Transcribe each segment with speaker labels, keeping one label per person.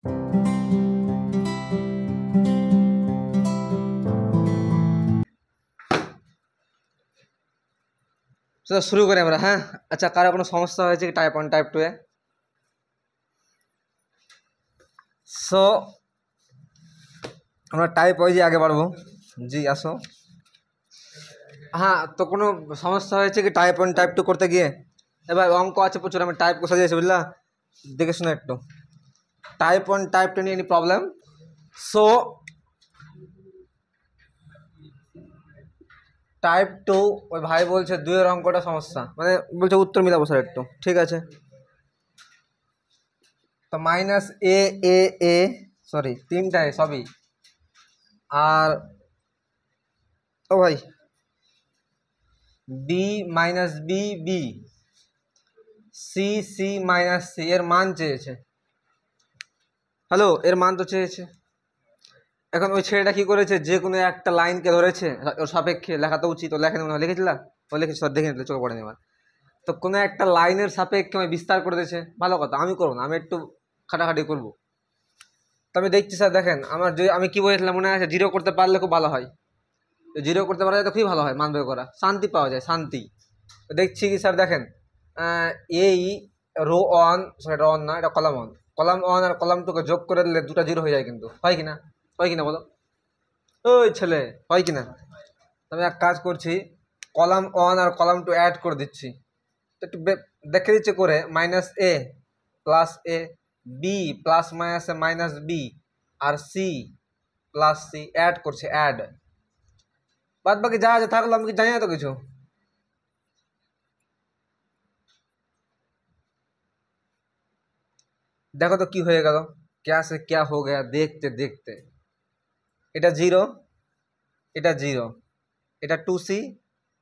Speaker 1: চলো শুরু করি আমরা। হ্যাঁ, আচ্ছা, কারো কোনো সমস্যা হয়েছে কি টাইপ 1 টাইপ 2 এ? সো আমরা টাইপ ওয়াইজে আগে বাড়বো। জি আসো। হ্যাঁ, তো কোনো সমস্যা হয়েছে কি টাইপ 1 টাইপ 2 করতে গিয়ে? এবার অঙ্ক আছে প্রচুর, আমি টাইপ করে সাজিয়েছি, বুঝলা? দেখে শুনে একটু। টাইপ 1 টাইপ 2 নিয়ে এনি প্রবলেম? সো টাইপ 2 ওই ভাই বলছে 2 এর অঙ্কটা সমস্যা, মানে বলছে উত্তর মিলাবো স্যার একটু। ঠিক আছে, তো minus A A A sorry তিনটায় সবই, আর ও ভাই B minus B B, C C minus C এর মান চেয়েছে। হ্যালো, এর মান তো চেয়েছে। এখন ওই ছেলেটা কি করেছে, যে কোনো একটা লাইনকে ধরেছে, ওর সাপেক্ষে লেখা তো উচিত, ও লেখে মনে হয়, লিখেছিলাম ও লিখেছি, সব দেখে নিতে চোখে পড়েনি আমার। তো কোনো একটা লাইনের সাপেক্ষে আমি বিস্তার করে দিয়েছে, ভালো কথা, আমি করবো না, আমি একটু খাটাখাটি করবো। তো আমি দেখছি স্যার, দেখেন আমার যে আমি কি বলেছিলাম মনে আছে, জিরো করতে পারলে খুব ভালো হয়। জিরো করতে পারলে তো খুবই ভালো হয়, মান বের করা, শান্তি পাওয়া যায়, শান্তি। দেখছি কি স্যার, দেখেন এই row one, sorry row one না, এটা কলাম অন, কলাম অন আর কলাম টুকে যোগ করে দিলে দুটা জিরো হয়ে যায়, কিন্তু হয় কিনা? হয় কিনা বলো ওই ছেলে, হয় কিনা? আমি এক কাজ করছি, কলাম অন আর কলাম টু অ্যাড করে দিচ্ছি। তো একটু দেখে দিচ্ছে করে, minus A plus A, B plus minus A minus B, আর সি প্লাস সি অ্যাড করছে, অ্যাড। বাদ বাকি যা আছে থাকলো, আমি কি জানি না তো কিছু। দেখো তো কি হয়ে গেল, ক্যা সে ক্যা হো গয়া দেখতে দেখতে। এটা জিরো, এটা জিরো, এটা টু সি,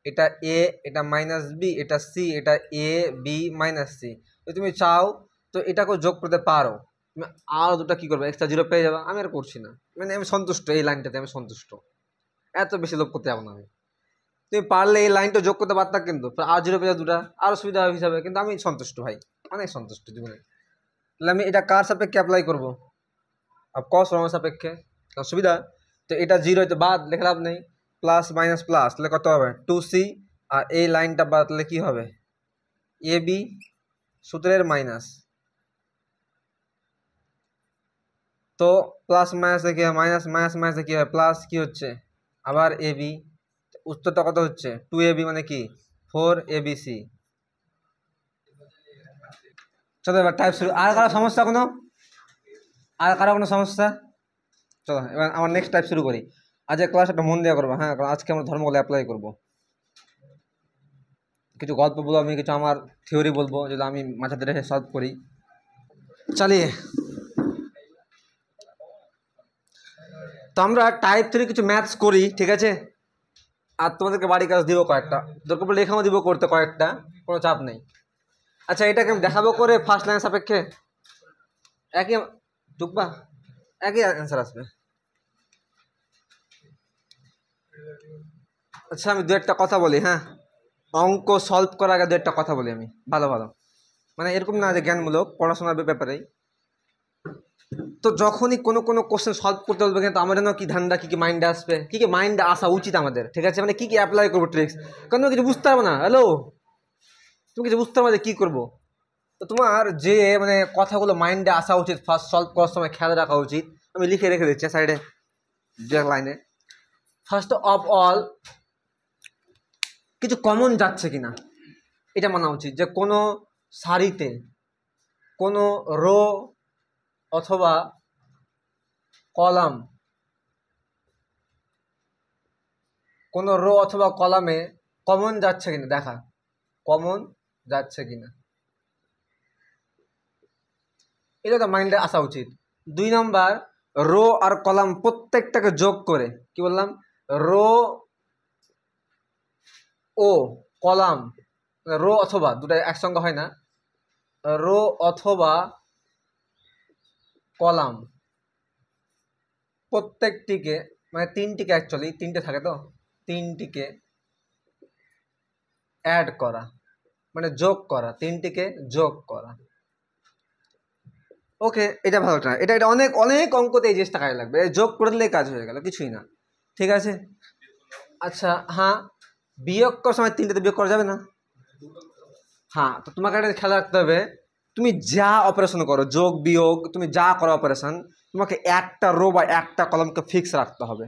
Speaker 1: এটা এ, এটা মাইনাস বি, এটা সি, এটা এ বি মাইনাস সি। যদি তুমি চাও তো এটাকেও যোগ করতে পারো, তুমি আরও দুটো কী করবে, এক্সট্রা জিরো পেয়ে যাবে। আমি আর করছি না, মানে আমি সন্তুষ্ট, এই লাইনটাতে আমি সন্তুষ্ট, এত বেশি লোভ করতে যাবো না আমি। তুমি পারলে এই লাইনটা যোগ করতে পারতাম, কিন্তু আর জিরো পেয়ে যাবে দুটা, আরও সুবিধা হিসাবে, কিন্তু আমি সন্তুষ্ট ভাই, অনেক সন্তুষ্ট জীবনে। তাহলে আমি এটা কার সাপেক্ষে অ্যাপ্লাই করবো? কস রমের সাপেক্ষে, সুবিধা। তো এটা জিরো, তো বাদ লেখা লাভ নেই, প্লাস মাইনাস প্লাস, তাহলে কত হবে টু সি, আর এই লাইনটা বাদ তাহলে কি হবে, এ বি, সূত্রের মাইনাস। তো প্লাস মাইনাসে কি হয়, মাইনাস মাইনাস মাইনাসে কি হয়, প্লাস কি হচ্ছে আবার এ বি। উত্তরটা কত হচ্ছে, টু এ বি মানে কি, ফোর এ বি সি। চলো এবার টাইপ শুরু। আর কারো সমস্যা কোনো? আর কারো কোনো সমস্যা? চলো এবার আমার নেক্সট টাইপ শুরু করি। আজকে ক্লাস একটা মন দেওয়া করবো, হ্যাঁ, কারণ আজকে আমরা ধর্মগুলো অ্যাপ্লাই করবো। কিছু গল্প বলবো আমি, কিছু আমার থিওরি বলবো, যেটা আমি মাথাতে রেখে সলভ করি। চালিয়ে তো আমরা টাইপ 3 কিছু ম্যাথস করি, ঠিক আছে? আর তোমাদেরকে বাড়ি কাজ দিব কয়েকটা, দরকার লেখাও দিব করতে কয়েকটা, কোনো চাপ নেই। আচ্ছা, এটাকে আমি দেখাবো করে ফার্স্ট লাইন সাপেক্ষে একই ঢুকবা, একই অ্যান্সার আসবে। আচ্ছা, আমি দু একটা কথা বলি, হ্যাঁ, অঙ্ক সলভ করার আগে দু একটা কথা বলি আমি, ভালো ভালো, মানে এরকম না যে জ্ঞানমূলক, পড়াশোনার ব্যাপারেই। তো যখনই কোনো কোনো কোশ্চেন সলভ করতে বলবে, কিন্তু আমার জন্য কি ধান্দা, কি কি মাইন্ডে আসবে, কি কি মাইন্ডে আসা উচিত আমাদের, ঠিক আছে? মানে কি কি অ্যাপ্লাই করবো ট্রিক্স, কারণ তুমি কিছু বুঝতে পারবো না। হ্যালো, তুমি কিছু বুঝতে পারবে কি করবো। তো তোমার যে মানে কথাগুলো মাইন্ডে আসা উচিত, ফার্স্ট সলভ করার সময় খেয়াল রাখা উচিত, আমি লিখে রেখে দিচ্ছি সাইডে দু এক লাইনে। ফার্স্ট অফ অল, কিছু কমন যাচ্ছে কিনা এটা মানা উচিত, যে কোনো সারিতে কোনো রো অথবা কলাম, কোনো রো অথবা কলামে কমন যাচ্ছে কিনা দেখা, কমন যাচ্ছে কিনা, এটা তো মাইন্ডে আসা উচিত। 2 নম্বর, রো আর কলাম প্রত্যেকটাকে যোগ করে, কি বললাম, রো ও কলাম, রো অথবা দুটা একসঙ্গে হয় না, রো অথবা কলাম প্রত্যেকটিকে, মানে তিনটিকে, অ্যাকচুয়ালি তিনটে থাকে তো, তিনটিকে অ্যাড করা, মানে যোগ করা, তিনটিকে যোগ করা। ওকে, এটা ভালো না, এটা এটা অনেক অনেক অঙ্কতে এই জিনিসটা কাজে লাগবে, যোগ করে দিলেই কাজ হয়ে গেল, কিছুই না। ঠিক আছে, আচ্ছা হ্যাঁ, বিয়োগ করার সময় তিনটাতে বিয়োগ করা যাবে না? হ্যাঁ, তো তোমাকে একটা খেয়াল রাখতে হবে, তুমি যা অপারেশন করো, যোগ বিয়োগ, তুমি যা করো অপারেশন, তোমাকে একটা রো বা একটা কলমকে ফিক্স রাখতে হবে,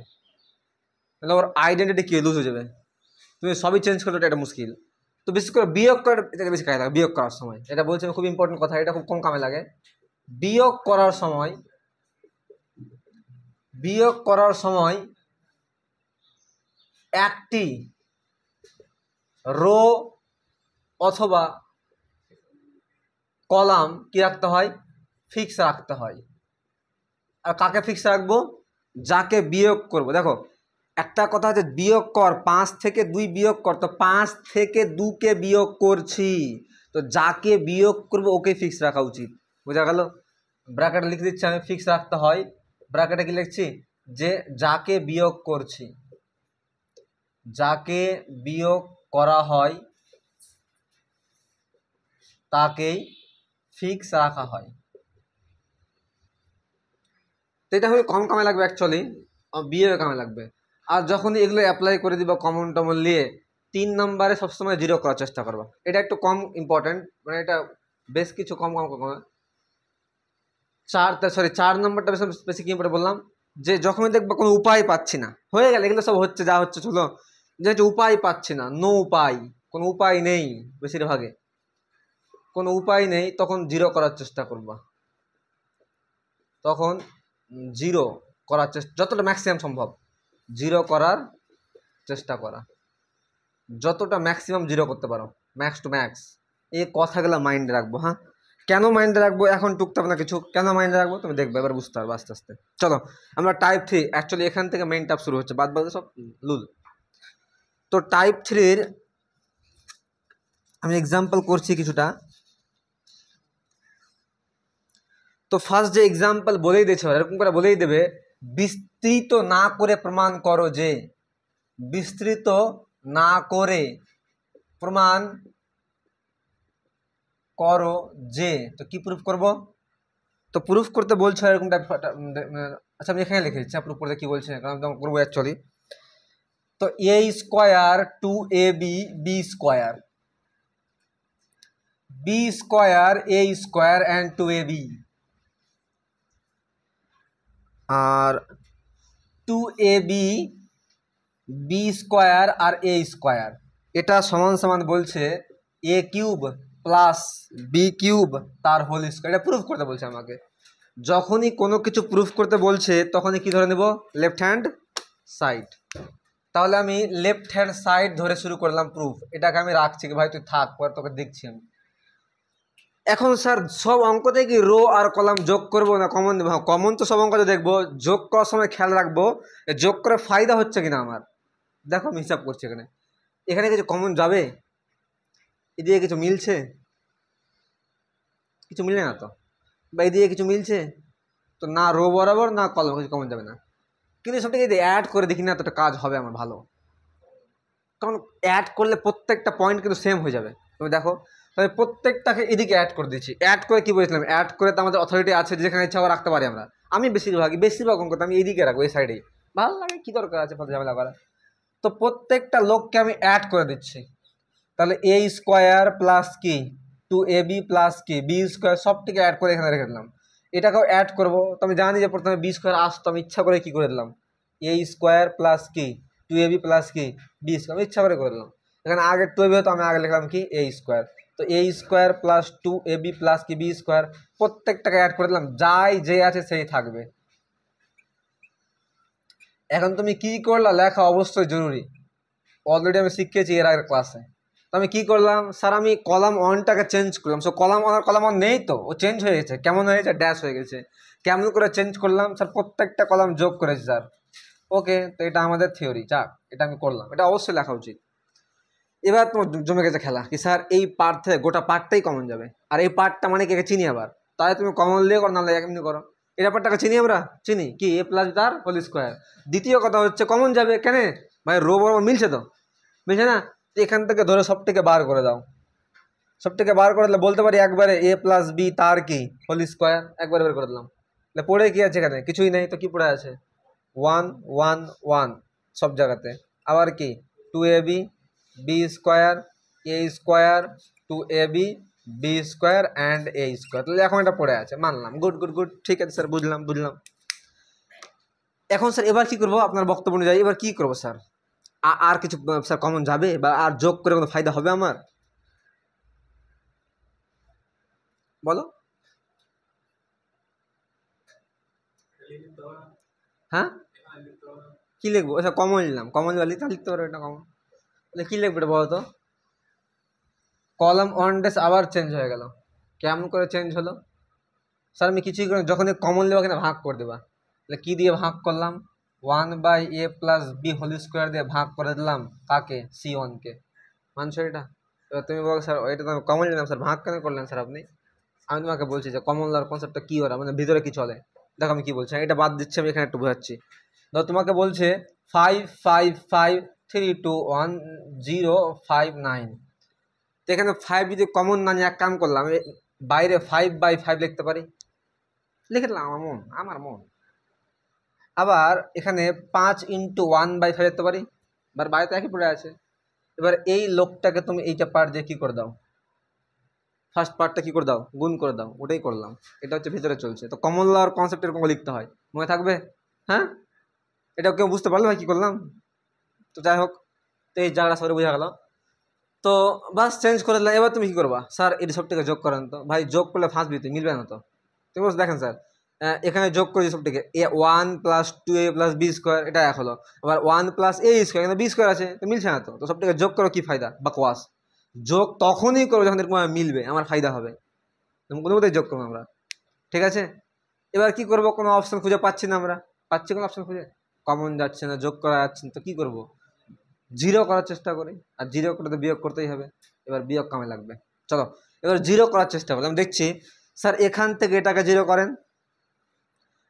Speaker 1: তাহলে ওর আইডেন্টিটি কি লুজ হয়ে যাবে। তুমি সবই চেঞ্জ করলে এটা মুশকিল। তো বিশেষ করে বিয়োগ করার এটা বেশি কাজে লাগে, বিয়োগ করার সময়। এটা বলছি খুব ইম্পর্টেন্ট কথা, এটা খুব কম কামে লাগে। বিয়োগ করার সময়, বিয়োগ করার সময় একটি রো অথবা কলাম কি রাখতে হয়, ফিক্স রাখতে হয়। আর কাকে ফিক্স রাখবো, যাকে বিয়োগ করব। দেখো একটা কথা হচ্ছে বিয়োগ কর, 5 থেকে 2 বিয়োগ কর, তো 5 থেকে 2কে বিয়োগ করছি, তো যাকে বিয়োগ করব ওকে ফিক্স রাখা উচিত। বোঝা গেল? ব্র্যাকেটে লিখে দিচ্ছি আমি, ফিক্স রাখতে হয়। ব্র্যাকেটে কি লিখছি, যে যাকে বিয়োগ করছি, যাকে বিয়োগ করা হয় তাকেই ফিক্স রাখা হয়। তো এটা হলে কম কামে লাগবে অ্যাকচুয়ালি, বিয়ে কামে লাগবে। আর যখন এগুলো অ্যাপ্লাই করে দিবা কমন টমন নিয়ে, 3 নম্বরে সবসময় 0 করার চেষ্টা করবা। এটা একটু কম ইম্পর্টেন্ট, মানে এটা বেশ কিছু কম কম কম। 4 নম্বরটা বেশি বেশি কি ইম্পর্টেন্ট বললাম, যে যখনই দেখবা কোনো উপায় পাচ্ছি না, হয়ে গেল এগুলো সব হচ্ছে, যা হচ্ছে চলো, যে উপায় পাচ্ছি না, নো উপায়, কোনো উপায় নেই, বেশিরভাগে কোনো উপায় নেই, তখন 0 করার চেষ্টা করবা। তখন 0 করার চেষ্টা, যতটা ম্যাক্সিমাম সম্ভব 0 করার চেষ্টা করা, যতটা ম্যাক্সিমাম 0 করতে পারো, ম্যাক্স টু ম্যাক্স। এই কথাগুলো মাইন্ডে রাখবো। হ্যাঁ, কেন মাইন্ডে রাখবো এখন টুকটাক না কিছু, কেন মাইন্ডে রাখবো তুমি দেখবে, এবার বুঝতে পারবো আস্তে আস্তে। চলো আমরা টাইপ 3, অ্যাকচুয়ালি এখান থেকে মেইন টাইপ শুরু হচ্ছে, বাদ বাদ সব লুল। তো টাইপ 3-র আমি এক্সাম্পল করছি কিছুটা। তো ফার্স্ট যে এক্সাম্পল বলেই দিয়েছে, এরকম করে বলেই দেবে, বিস্তৃত না করে প্রমাণ করো যে, বিস্তৃত না করে প্রমাণ করো যে, তো কি প্রুফ করব, তো প্রুফ করতে বলছো এরকম। আচ্ছা আমি এখানে লিখে দিচ্ছি, প্রুফ করতে কি বলছে, কারণ আমি করবো অ্যাকচুয়ালি। তো A square 2ab B square, B square A square and 2ab, আর 2ab বি স্কোয়ার আর এ স্কোয়ার, এটা সমান সমান বলছে A cube plus B cube তার হোল স্কোয়ার। এটা প্রুফ করতে বলছে আমাকে। যখনই কোনো কিছু প্রুফ করতে বলছে তখনই কি ধরে নেব, লেফট হ্যান্ড সাইড। তাহলে আমি লেফট হ্যান্ড সাইড ধরে শুরু করলাম প্রুফ। এটাকে আমি রাখছি কি ভাই, তুই থাক, পরে তোকে দেখছি আমি। এখন স্যার সব অঙ্কতে কি রো আর কলাম যোগ করবো না কমন দেবো? কমন তো সব অঙ্কতে দেখবো, যোগ করার সময় খেয়াল রাখবো যোগ করে ফায়দা হচ্ছে কিনা আমার। দেখো আমি হিসাব করছি, এখানে এখানে কিছু কমন যাবে, এদিকে কিছু মিলছে, কিছু মিলে না তো, বা এদিকে কিছু মিলছে, তো না রো বরাবর না কলম কিছু কমন যাবে না। কিন্তু সবটাকে যদি অ্যাড করে দেখি না, তো একটা কাজ হবে আমার ভালো, কারণ অ্যাড করলে প্রত্যেকটা পয়েন্ট কিন্তু সেম হয়ে যাবে। তুমি দেখো, তবে প্রত্যেকটাকে এদিকে অ্যাড করে দিচ্ছি। অ্যাড করে কি বলেছিলাম, অ্যাড করে তো আমাদের অথরিটি আছে, যেখানে ইচ্ছা রাখতে পারি আমরা। আমি বেশিরভাগ অঙ্ক আমি এইদিকে রাখবো, এই সাইডেই ভালো লাগে, কি দরকার আছে ঝামেলা করা। তো প্রত্যেকটা লোককে আমি অ্যাড করে দিচ্ছি। তাহলে এ স্কোয়ার প্লাস কি 2ab প্লাস কি বি স্কোয়ার, সবটিকে অ্যাড করে এখানে রেখে দিলাম। এটাকেও অ্যাড করবো, তো আমি জানি যে প্রথমে বি স্কোয়ার আসতো, আমি ইচ্ছা করে কি করে দিলাম, এ স্কোয়ার প্লাস কি 2ab প্লাস কি বি স্কোয়ার, আমি ইচ্ছা করে দিলাম। এখানে আগে 2ab হতো, আমি আগে লিখলাম কি এ স্কোয়ার। তো A square plus 2ab plus কি বি স্কোয়ার, প্রত্যেকটাকে অ্যাড করে দিলাম, যাই যে আছে সেই থাকবে। এখন তুমি কি করলা, লেখা অবশ্যই জরুরি, অলরেডি আমি শিখিয়েছি এর আগের ক্লাসে। তো আমি কি করলাম, স্যার আমি কলাম 1টাকে চেঞ্জ করলাম। সো কলাম 1 আর কলাম 1 নেই, তো ও চেঞ্জ হয়ে গেছে। কেমন হয়েছে, ড্যাশ হয়ে গেছে। কেমন করে চেঞ্জ করলাম, স্যার প্রত্যেকটা কলাম যোগ করেছি স্যার। ওকে, তো এটা আমাদের থিওরি, যাক এটা আমি করলাম, এটা অবশ্যই লেখা উচিত। এবার তোমার জমে গেছে খেলা, কি স্যার এই পার্ট থেকে গোটা পার্টটাই কমন যাবে, আর এই পার্টটা মানে কে চিনি আবার, তাই তুমি কমন দিয়ে করো, নাহলে এমনি করো। এই ব্যাপারটাকে চিনি আমরা, চিনি কি এ প্লাস তার হোল স্কোয়ার। দ্বিতীয় কথা হচ্ছে কমন যাবে কেন ভাই, রো বরাবর মিলছে তো, মিলছে না, এখান থেকে ধরে সবটিকে বার করে দাও। সব থেকে বার করে দিলে বলতে পারি একবারে এ প্লাস বি তার কি হোল স্কোয়ার, একবারে বের করে দিলাম। তাহলে পড়ে কি আছে এখানে? কিছুই নেই, তো কি পড়ে আছে? 1 1 1 সব জায়গাতে। আবার কি 2ab B square A square 2ab B square and A square. তাহলে এখন এটা পড়ে আছে, মানলাম। গুড গুড গুড, ঠিক আছে স্যার, বুঝলাম বুঝলাম। এখন স্যার এবার কি করবো আপনার বক্তব্য অনুযায়ী? এবার কি করবো স্যার? আর কিছু স্যার কমন যাবে বা আর যোগ করে কোনো ফায়দা হবে আমার? বলো। হ্যাঁ, কি লিখবো? আচ্ছা কমন নিলাম, কমন লিখতে লিখতে পারো এটা কমন। তাহলে কি লিখবে এটা বলো তো? কলাম অন ডেস আবার চেঞ্জ হয়ে গেল, কেমন করে চেঞ্জ হলো? স্যার আমি কিছুই করি, যখন কমন নেবো কিনা ভাগ করে দেবা। তাহলে কী দিয়ে ভাগ করলাম? 1/a plus B whole square দিয়ে ভাগ করে দিলাম কাকে? C1-কে। মানছো এটা? এবার তুমি বলো স্যার এটা তো আমি কমন নিলাম স্যার, ভাগ কেন করলেন স্যার আপনি? আমি তোমাকে বলছি যে কমন লওয়ার কনসেপ্টটা কী ওরা মানে ভিতরে কি চলে। দেখো আমি কী বলছি, এটা বাদ দিচ্ছি, আমি এখানে একটু বোঝাচ্ছি। ধর তোমাকে বলছে 555321059, তো এখানে 5 যদি কমন না নিয়ে এক কাম করলাম, বাইরে 5/5 লিখতে পারি, লিখে দিলাম, আমার মন। আবার এখানে 5 × 1/5 লিখতে পারি, এবার বাইরে তো একই পড়ে আছে। এবার এই লোকটাকে তুমি এইটা পার্ট দিয়ে কী করে দাও? ফার্স্ট পার্টটা কী করে দাও? গুণ করে দাও, ওটাই করলাম। এটা হচ্ছে ভিতরে চলছে। তো কমন লওয়ার কনসেপ্ট এরকম লিখতে হয়, মনে থাকবে? হ্যাঁ, এটা কেউ বুঝতে পারলো ভাই কী করলাম? তো যাই হোক, তো এই জায়গাটা সবাই বোঝা গেল। তো বাস চেঞ্জ করে দিলাম। এবার তুমি কী করবা? স্যার এই সবটাকে যোগ করেন তো। ভাই যোগ করলে ফার্স্ট বিতে মিলবে না তো। তুমি বলছো দেখেন স্যার এখানে যোগ করেছি সবটিকে, 1 + 2a + b স্কোয়ার, এটা এক হলো। আবার 1 + a স্কোয়ার, এখানে b স্কোয়ার আছে, তো মিলছে না তো। তো সবটাকে যোগ করো, কি ফায়দা? বাকওয়াস। যোগ তখনই করো যখন এরকম মিলবে, আমার ফায়দা হবে। কোনো মতেই যোগ করবো আমরা, ঠিক আছে? এবার কি করব? কোনো অপশন খুঁজে পাচ্ছি না আমরা, পাচ্ছি কোনো অপশন খুঁজে? কমন যাচ্ছে না, যোগ করা যাচ্ছে না, তো কী করবো? জিরো করার চেষ্টা করি, আর জিরো করে তো বিয়োগ করতেই হবে। এবার বিয়োগ কামে লাগবে, চলো এবার জিরো করার চেষ্টা করলাম। দেখছি স্যার এখান থেকে এটাকে জিরো করেন,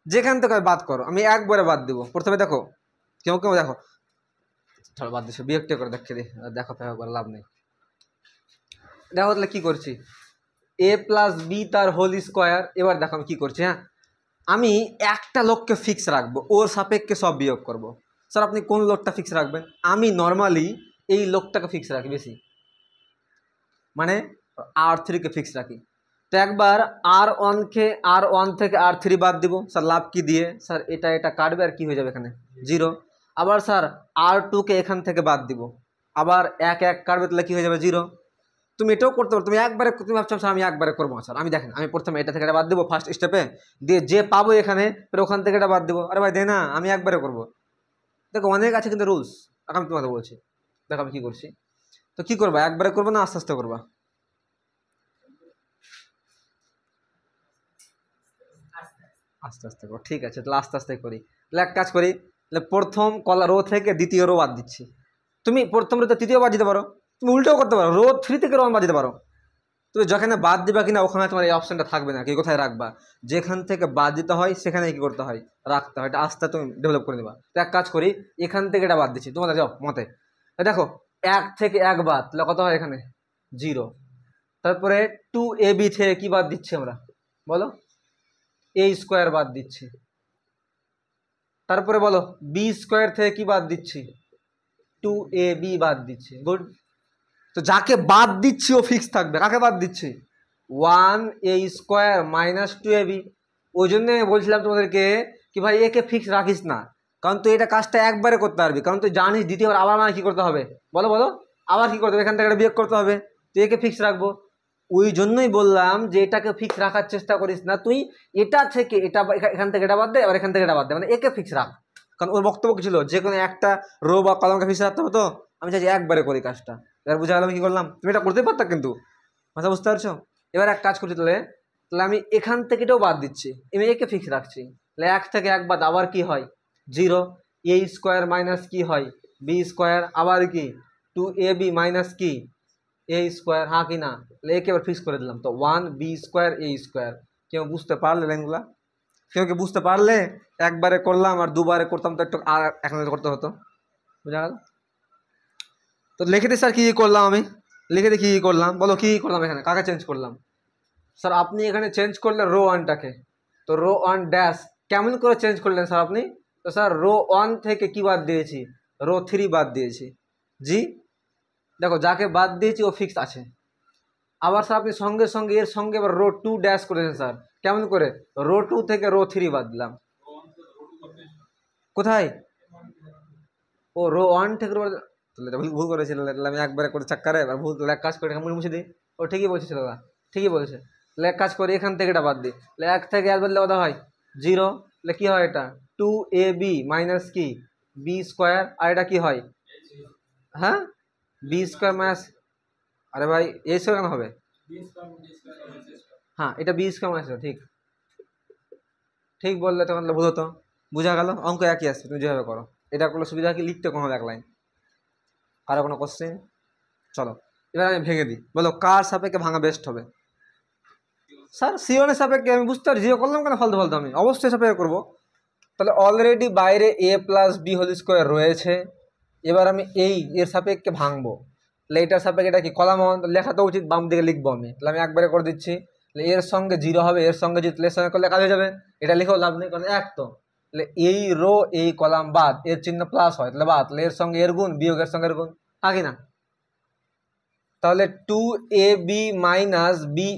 Speaker 1: যেখান থেকে বাদ করো, আমি একবারে বাদ দিব। প্রথমে দেখো কেউ কেউ দেখো, চলো বাদ দিচ্ছি, বিয়োগটা করে দেখে দিই, দেখো তো একবার লাভ নেই। দেখো তাহলে কী করছি, a + b তার হোল স্কোয়ার। এবার দেখো আমি কী করছি, হ্যাঁ আমি একটা লোককে ফিক্স রাখবো, ওর সাপেক্ষে সব বিয়োগ করব। স্যার আপনি কোন লোকটা ফিক্স রাখবেন? আমি নর্মালি এই লোকটাকে ফিক্স রাখি বেশি, মানে R3-কে ফিক্স রাখি। তো একবার R1 থেকে R3 বাদ দিব, স্যার লাভ কি দিয়ে? স্যার এটা কাটবে আর কি হয়ে যাবে এখানে? জিরো। আবার স্যার R2-কে এখান থেকে বাদ দিব, আবার 1 1 কাটবে, তাহলে কী হয়ে যাবে? জিরো। তুমি এটাও করতে পারো, তুমি একবারে তুমি ভাবছো স্যার আমি একবারে করবো। স্যার আমি দেখেন, আমি প্রথমে এটা থেকে এটা বাদ দেবো ফার্স্ট স্টেপে, দিয়ে যে পাবো এখানে ওখান থেকে এটা বাদ দেবো। আরে ভাই দে না, আমি একবারে করবো। দেখো অনেক আছে কিন্তু রুলস, আমি তোমাকে বলছি। দেখো আমি কী করছি, তো কী করবা? একবারে করবো না আস্তে আস্তে করবা? আস্তে আস্তে করো, ঠিক আছে, তাহলে আস্তে আস্তে করি। তাহলে এক কাজ করি, তাহলে প্রথম রো থেকে দ্বিতীয় রো বাদ দিচ্ছি। তুমি প্রথম রোতে তৃতীয় বাদ দিতে পারো, তুমি উল্টোও করতে পারো, রো 3 থেকে রো 1 বাদ দিতে পারো। তুমি যেখানে বাদ দিবা কিনা ওখানে তোমার এই অপশানটা থাকবে না, কি কোথায় রাখবা? যেখান থেকে বাদ দিতে হয় সেখানে কি করতে হয়? রাখতে হয়। এটা আস্তে তুমি ডেভেলপ করে নেবা। তো এক কাজ করি, এখান থেকে এটা বাদ দিচ্ছি তোমাদের যাও মতে। দেখো 1 থেকে 1 বাদ, তাহলে কত হয় এখানে? জিরো। তারপরে 2ab থেকে কি বাদ দিচ্ছি আমরা? বলো, a স্কোয়ার বাদ দিচ্ছি। তারপরে বলো বি স্কোয়ার থেকে কি বাদ দিচ্ছি? 2ab বাদ দিচ্ছি। গুড। তো যাকে বাদ দিচ্ছি ও ফিক্স থাকবে। কাকে বাদ দিচ্ছি? 1a square - 2ab। ওই জন্য বলছিলাম তোমাদেরকে কি ভাই একে ফিক্স রাখিস না, কারণ তুই এটা কাজটা একবারে করতে পারবি, কারণ তুই জানিস দ্বিতীয়বার আবার মানে কী করতে হবে? বলো বলো, আবার কী করতে হবে? এখান থেকে এটা বিয়োগ করতে হবে। তুই একে ফিক্স রাখবো, ওই জন্যই বললাম যে এটাকে ফিক্স রাখার চেষ্টা করিস না। তুই এটা থেকে এটা এখান থেকে এটা বাদ দে, আবার এখান থেকে এটা বাদ দে, মানে একে ফিক্স রাখ। কারণ ওর বক্তব্য কী ছিল? যে কোনো একটা রো বা কলমকে ফিক্স রাখতে হতো, আমি চাইছি একবারে করি কাজটা। এবার বুঝা গেল আমি কী করলাম? তুমি এটা করতেই পারতা কিন্তু, মাথা বুঝতে পারছো? এবার এক কাজ করছি, তাহলে তাহলে আমি এখান থেকে এটাও বাদ দিচ্ছি, আমি একে ফিক্স রাখছি। তাহলে 1 থেকে 1 বাদ, আবার কি হয়? জিরো। a স্কোয়ার মাইনাস কি হয়? B square. আবার কি 2ab মাইনাস কি? a square. হ্যাঁ কি না? তাহলে একে এবার ফিক্স করে দিলাম। তো 1b স্কোয়ার a স্কোয়ার। কেউ বুঝতে পারলে লাইনগুলা? কেউ কি বুঝতে পারলে? একবারে করলাম আর দুবারে করতাম তো একটু আর এখন করতে হতো, বুঝা গেল? তো লিখে দিই স্যার কী করলাম আমি, লিখে দেখি কী করলাম, বলো কী করলাম এখানে, কাকে চেঞ্জ করলাম? স্যার আপনি এখানে চেঞ্জ করলেন রো ওয়ানটাকে, তো রো ওয়ান ড্যাশ কেমন করে চেঞ্জ করলেন স্যার আপনি? তো স্যার রো ওয়ান থেকে কি বাদ দিয়েছি, রো থ্রি বাদ দিয়েছি। জি দেখো যাকে বাদ দিয়েছি ও ফিক্স আছে। আবার স্যার আপনি সঙ্গে সঙ্গে এর সঙ্গে এবার রো টু ড্যাশ করেছেন স্যার, কেমন করে? রো টু থেকে রো থ্রি বাদ দিলাম। কোথায়? ও রো ওয়ান থেকে রো, তাহলে ভুল করেছিল, আমি একবারে করে চাক্কারে এবার ভুল, এক কাজ করে মুছে দিই। ও ঠিকই বলছে দাদা, ঠিকই বলছে। তাহলে এক কাজ করি এখান থেকে এটা বাদ দিই, তাহলে এক থেকে এক বদলে কত হয়? জিরো। তাহলে কী হয় এটা? টু এ বি মাইনাস কি বি স্কোয়ার, আর এটা কি হয়? হ্যাঁ বি স্কোয়ার মাইনাস, আরে ভাই এ স্কোয়ার কেন হবে? হ্যাঁ এটা বি স্কোয়ার মাইনাস, ঠিক ঠিক বললে তখন ভুল হতো। বোঝা গেল, অঙ্ক একই আসবে, তুমি যেভাবে করো। এটা করলে সুবিধা কি, লিখতে কম হবে এক লাইন। কারো কোনো কোশ্চেন? চলো এবার আমি ভেঙে দিই, বলো কার সাপেক্ষে ভাঙা বেস্ট হবে? স্যার সিওনের সাপেক্ষে, আমি বুঝতে পারি জিরো করলাম কেন ফালতু ফালতু, আমি অবশ্যই সাপেক্ষে করবো। তাহলে অলরেডি বাইরে এ প্লাস বি হোল স্কোয়ার রয়েছে, এবার আমি এই এর সাপেক্ষে ভাঙবো। তাহলে এটার সাপেক্ষে এটা কি কলাম ওয়ান, লেখা তো উচিত, বাম দিকে লিখবো আমি, তাহলে আমি একবারে করে দিচ্ছি। তাহলে এর সঙ্গে জিরো হবে, এর সঙ্গে যদি এর সঙ্গে করলে কাজ হয়ে যাবে, এটা লিখেও লাভ নেই কারণ এক তো। তাহলে এই রো এই কলাম বাদ, এর চিহ্ন প্লাস হয় তাহলে বাদ, তাহলে এর সঙ্গে এর গুণ বিয়োগ এর সঙ্গে এর গুণ, আগে না? তাহলে two A B minus B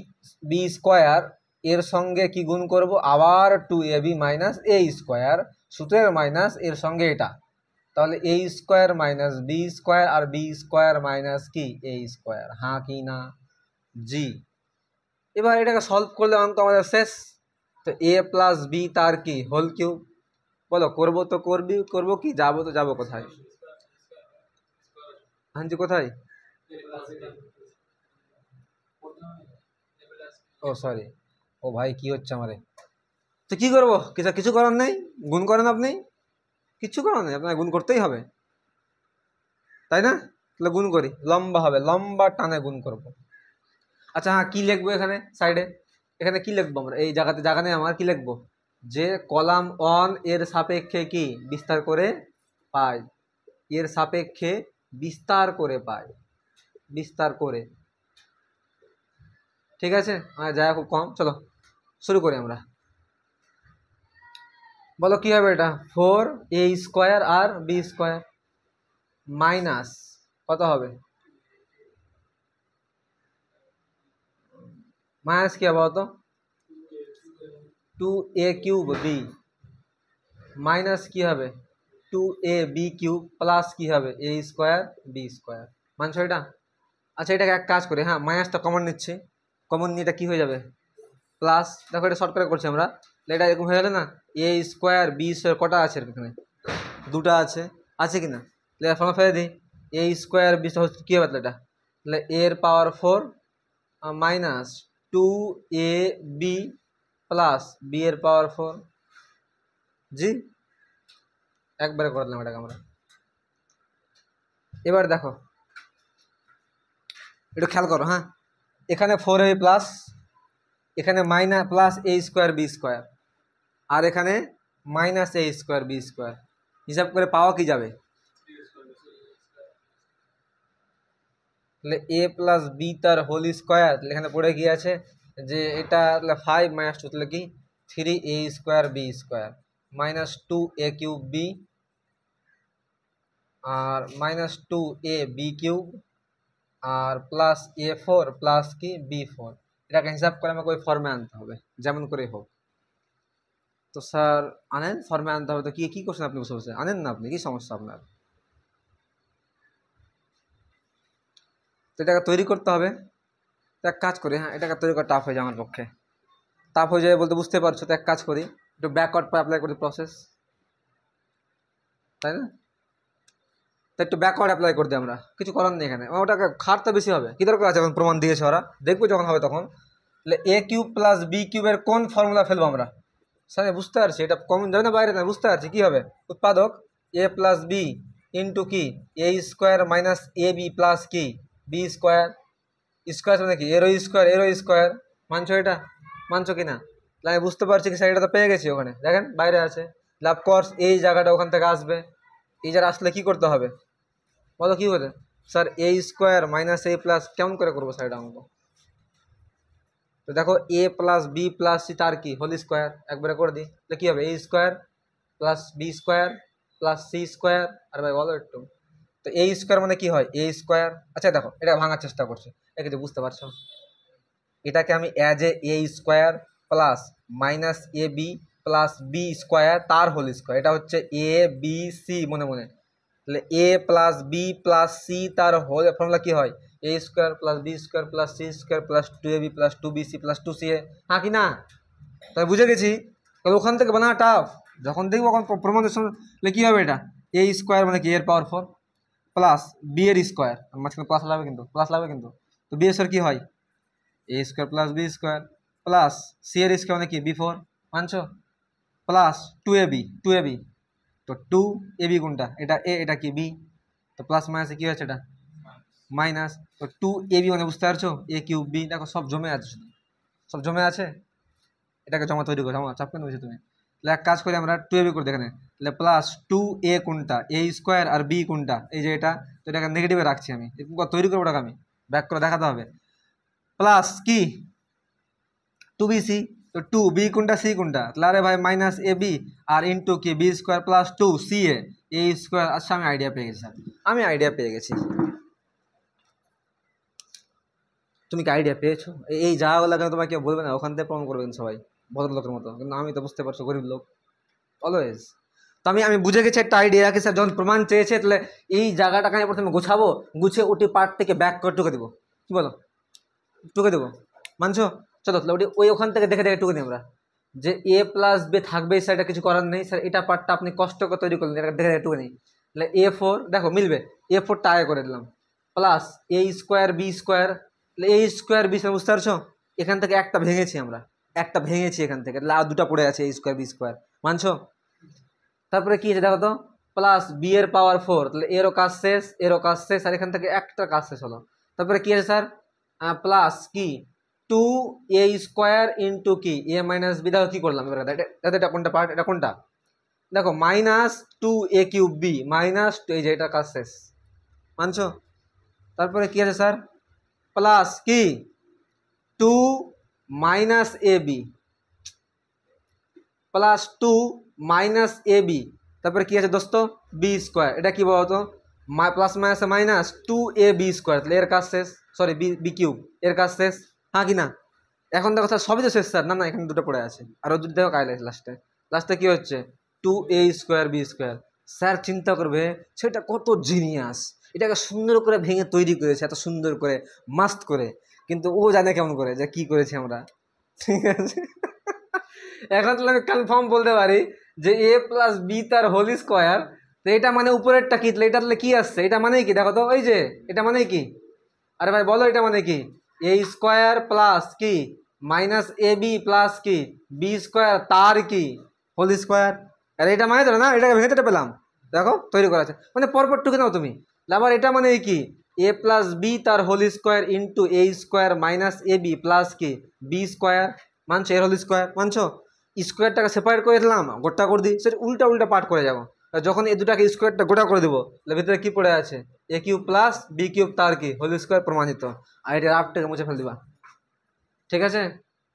Speaker 1: B square এর সঙ্গে কি গুণ করব, আবার two A B minus A square, সূত্রের মাইনাস এর সঙ্গে এটা, তাহলে A square minus B square আর বি স্কোয়ার মাইনাস কি এ স্কোয়ার, হ্যাঁ কি না? জি। এবার এটাকে সলভ করলে অঙ্ক আমাদের শেষ। তো এ প্লাস বি তার কি হোল কিউব, বলো করবো তো করবো কি, যাবো তো যাবো কোথায়? হ্যাঁ জি কোথায়? ও সরি, ও ভাই কি হচ্ছে আমারে, তো কি করবো, কিছু করার নেই, গুণ করেন আপনি, কিচ্ছু করার নেই, আপনার গুণ করতেই হবে, তাই না? তাহলে গুণ করি, লম্বা হবে, লম্বা টানে গুণ করব। আচ্ছা হ্যাঁ কি লিখবো এখানে সাইডে, এখানে কি লিখবো আমরা, এই জায়গাতে জায়গা নেই আমার, কি লিখবো? যে কলাম ওয়ান এর সাপেক্ষে কি বিস্তার করে পাই, এর সাপেক্ষে বিস্তার করে পাই, বিস্তার করে, ঠিক আছে? জায়গা খুব কম, চলো শুরু করি আমরা। বলো কি হবে এটা, ফোর এ স্কোয়ার আর বি স্কোয়ার মাইনাস কত হবে, মাইনাস কি হবে বলতো, two A cube B minus কি হবে two A B cube plus কি হবে এ স্কোয়ার বি স্কোয়ার, মানছো এটা? আচ্ছা এটাকে এক কাজ করি, হ্যাঁ মাইনাসটা কমন নিচ্ছি, কমন নিয়ে এটা কী হয়ে যাবে প্লাস, দেখো এটা শর্ট করে করছি আমরা, এটা এরকম হয়ে গেলে না, এ স্কোয়ার বি স্কোয়ার কটা আছে এখানে, দুটা আছে, আছে কি না? তাহলে ফর্মা ফেলে দিই, এ স্কোয়ার বি কী হবে তাহলে এটা, তাহলে এর power four minus two A B plus B এর পাওয়ার ফোর। জি একবারে করে দিলাম এটাকে আমরা। এবার দেখো একটু খেয়াল করো, হ্যাঁ এখানে ফোর এ প্লাস, এখানে মাইনাস প্লাস এ স্কোয়ার বি স্কোয়ার, আর এখানে minus A square B square, হিসাব করে পাওয়া কি যাবে, তাহলে এ প্লাস বি তার হোল স্কোয়ার, তাহলে এখানে পড়ে গিয়ে আছে যে এটা তাহলে ফাইভ মাইনাস টু, তাহলে কি three A square B square minus two A cube B আর minus two A B cube আর প্লাস এ ফোর প্লাস কি বি ফোর, এটাকে হিসাব করে আমাকে ওই ফর্মে আনতে হবে যেমন করে হোক। তো স্যার আনেন, ফর্মে আনতে হবে, তো কি কি করছেন আপনি বসে বসে, আনেন না আপনি, কি সমস্যা আপনার? তো এটাকে তৈরি করতে হবে, তো এক কাজ করি, হ্যাঁ এটাকে তৈরি করা টাফ হয়ে যায় আমার পক্ষে, টাফ হয়ে যাবে বলতে বুঝতে পারছো, তো এক কাজ করি একটু ব্যাকওয়ার্ড পর অ্যাপ্লাই করি প্রসেস, তাই না? তো একটু ব্যাকওয়ার্ড অ্যাপ্লাই করে দিই আমরা, কিছু করার নেই এখানে, ওটাকে খাটতে বেশি হবে, কী দরকার আছে, এখন প্রমাণ দিয়েছে ওরা, দেখবো যখন হবে তখন। তাহলে এ কিউব প্লাস বি কিউবের কোন ফর্মুলা ফেলবো আমরা, স্যার বুঝতে পারছি এটা কমন যাবে না বাইরে, না বুঝতে পারছি কী হবে, উৎপাদক এ প্লাস বি ইন্টু কি A square minus A B plus কি বি স্কোয়ার, স্কোয়ার মানে কি এরো স্কোয়ার, মানছো এটা, মানছো কি না? তাহলে আমি বুঝতে পারছি কি স্যার এটা তো পেয়ে গেছি, ওখানে দেখেন বাইরে আছে, লাভ কোর্স এই জায়গাটা ওখান থেকে আসবে, এই জায়গা আসলে কি করতে হবে বলো, কি বলে sir A square minus A plus কেমন করে করবো স্যার এটা অঙ্ক? তো দেখো এ প্লাস বি প্লাস সি তার কি হোল স্কোয়ার, একবারে করে দিই, তাহলে কী হবে A square plus B square plus C square. আর ভাই বলো একটু, তো এ স্কোয়ার মানে কি হয় এ স্কোয়ার। আচ্ছা দেখো এটা ভাঙার চেষ্টা করছি, এটা কিছু বুঝতে পারছো? এটাকে আমি as A square plus minus A B plus B square তার হোল স্কোয়ার, এটা হচ্ছে এ বি সি মনে মনে। তাহলে A plus B plus C তার হোল ফর্মুলা কি হয় A square plus B square plus C square plus two A B plus two B C plus two C A. হ্যাঁ কি না? তাই বুঝে গেছি। তাহলে ওখান থেকে বানানো টাফ, যখন দেখবো ওখান প্রমাণের সঙ্গে কী হবে এটা এ স্কোয়ার মানে কি এর পাওয়ার 4 প্লাস বি এর স্কোয়ার, মাঝখানে প্লাস লাগবে কিন্তু, প্লাস লাগবে কিন্তু। তো বি এর স্কোয়ার কী হয় A square plus B square plus C এর স্কোয়ার মানে কি বি 4 মানছো, প্লাস টু এ বি। তো টু এ বি কোনটা এটা এ, এটা কি বি, তো প্লাস মাইনাসে কী হচ্ছে এটা মাইনাস। তো টু এ বি মানে বুঝতে পারছো এ কিউব বি, দেখো সব জমে আছে, শুধু সব জমে আছে। এটাকে জমা তৈরি করো, জমা চাপ কেন হয়েছে তুমি? তাহলে এক কাজ করি আমরা টু এ বি করে দেখেন, তাহলে প্লাস টু এ কোনটা এ স্কোয়ার আর বি কোনটা এই যে এটা, তো এটাকে নেগেটিভে রাখছি আমি, তৈরি করবো ওটাকে আমি ব্যাক করে দেখাতে হবে। প্লাস কি টু বি সি, তো টু বি কোনটা সি কোনটা, তাহলে আরে ভাই মাইনাস এ বি আর ইন্টু কি B square plus two C A square. আচ্ছা আমি আইডিয়া পেয়ে গেছি স্যার, আমি আইডিয়া পেয়ে গেছি। তুমি কি আইডিয়া পেয়েছো? এই জায়গাগুলো কেন তোমাকে কেউ বলবে না, ওখান থেকে প্রমাণ করবেন সবাই ভদ্রলোকের মতো, কিন্তু আমি তো বুঝতে পারছো গরিব লোক অলওয়েজ। তো আমি বুঝে গেছি একটা আইডিয়া রাখি স্যার, যখন প্রমাণ চেয়েছে তাহলে এই জায়গাটাকে আমি প্রথমে গোছাবো, গুছিয়ে ওটি পার্ট থেকে ব্যাক করে টুকে দেবো, কি বলো টুকে দেবো মানছো? চলো তাহলে ওটি ওখান থেকে দেখে দেখে টুকে দিই আমরা, যে এ প্লাস বি থাকবে স্যার, এটা কিছু করার নেই স্যার, এটা পার্টটা আপনি কষ্ট করে তৈরি করলেন, এটা দেখে দেখে টুকে নেই। তাহলে A4 দেখো মিলবে, A4টা আগে করে দিলাম প্লাস এ স্কোয়ার বি স্কোয়ার, তাহলে এ স্কোয়ার বি স্কোয়ার বুঝতে পারছো, এখান থেকে একটা ভেঙেছি আমরা, একটা ভেঙেছি এখান থেকে, তাহলে আর দুটা পড়ে আছে এ স্কোয়ার বি স্কোয়ার মানছো? তারপরে কি আছে দেখো তো প্লাস বি এর পাওয়ার 4, তাহলে এরও কাজ শেষ এরও কাজ শেষ, আর এখান থেকে একটা কাজ শেষ হলো। তারপরে কি আছে স্যার প্লাস কি টু এ স্কোয়ার ইন্টু কি এ মাইনাস বি, দেখো কি করলাম এবার এটা কোনটা পার্ট, এটা কোনটা দেখো minus two A cube B minus two, এই যে এটা কাজ শেষ মানছো? তারপরে কি আছে স্যার প্লাস কি two minus A B plus two minus A B, তারপরে কি আছে দোস্ত বি স্কোয়ার, এটা কি বলতো প্লাস মাইনাসে minus two A B square, তাহলে এর কাজ শেষ, সরি বি বি কিউব এর কাজ শেষ। হ্যাঁ কি না? এখন দেখো স্যার সবই তো শেষ স্যার, না না এখানে দুটো পড়ে আছে, আরও দুটো দেখো কাইলে লাস্টে, লাস্টে কি হচ্ছে টু এ স্কোয়ার বি স্কোয়ার। স্যার চিন্তা করবে সেটা কত জিনিয়াস, এটাকে সুন্দর করে ভেঙে তৈরি করেছে এত সুন্দর করে মাস্ত করে, কিন্তু ও জানে কেমন করে যে কি করেছি আমরা, ঠিক আছে? এখন তাহলে আমি কনফার্ম বলতে পারি যে এ প্লাস বি তার হোল স্কোয়ার, তো এটা মানে উপরেরটা কি, তাহলে এটা তাহলে কি আসছে, এটা মানে কি দেখো তো ওই যে এটা মানে কি, আরে ভাই বলো এটা মানে কি এ স্কোয়ার প্লাস কি মাইনাস এ বি প্লাস কি বি স্কোয়ার তার কি হোল স্কোয়ার। আরে এটা মানে তো না, এটাকে ভেঙে তো পেলাম, দেখো তৈরি করা আছে মানে পরপর টুকে নাও তুমি। আবার এটা মানে কি এ প্লাস বি তার whole square into A square minus A B plus কি বি স্কোয়ার মানছো, এর হোল স্কোয়ার মানছো? স্কোয়ারটাকে সেপারেট করে দিলাম গোটা করে দিই, সেটা উল্টা উল্টা পার্ট করে যাবো, যখন এই দুটাকে স্কোয়ারটা গোটা করে দেবো তাহলে ভিতরে কি পড়ে আছে এ কিউব প্লাস বি কিউব তার কি হোল স্কোয়ার প্রমাণিত। আর এটা রাফটাকে মুছে ফেল দিবা, ঠিক আছে?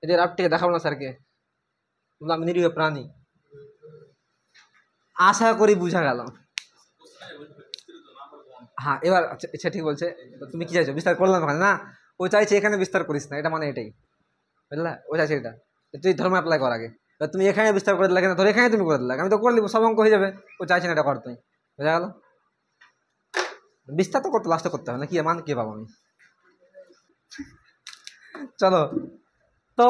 Speaker 1: এটা রাফটাকে দেখাবো না স্যারকে, আমি নিরীহ প্রাণী। আশা করি বুঝা গেল। হ্যাঁ এবার আচ্ছা আচ্ছা ঠিক বলছে, তুমি কি চাইছো বিস্তার করলাম ওখানে না, ও চাইছে এখানে বিস্তার করিস না, এটা মানে এটাই বুঝলা, ও চাইছে এটা তুই ধর্ম অ্যাপ্লাই কর আগে, তুমি এখানে বিস্তার করে দিলে কেন, ধর এখানে তুমি করে দিলে, আমি তো করে দিব সব অঙ্ক হয়ে যাবে, ও চাইছে না এটা কর তুমি, বোঝা গেল? বিস্তার তো করতে লাস্টে করতে হবে না, কি মান কি পাবো আমি। চলো তো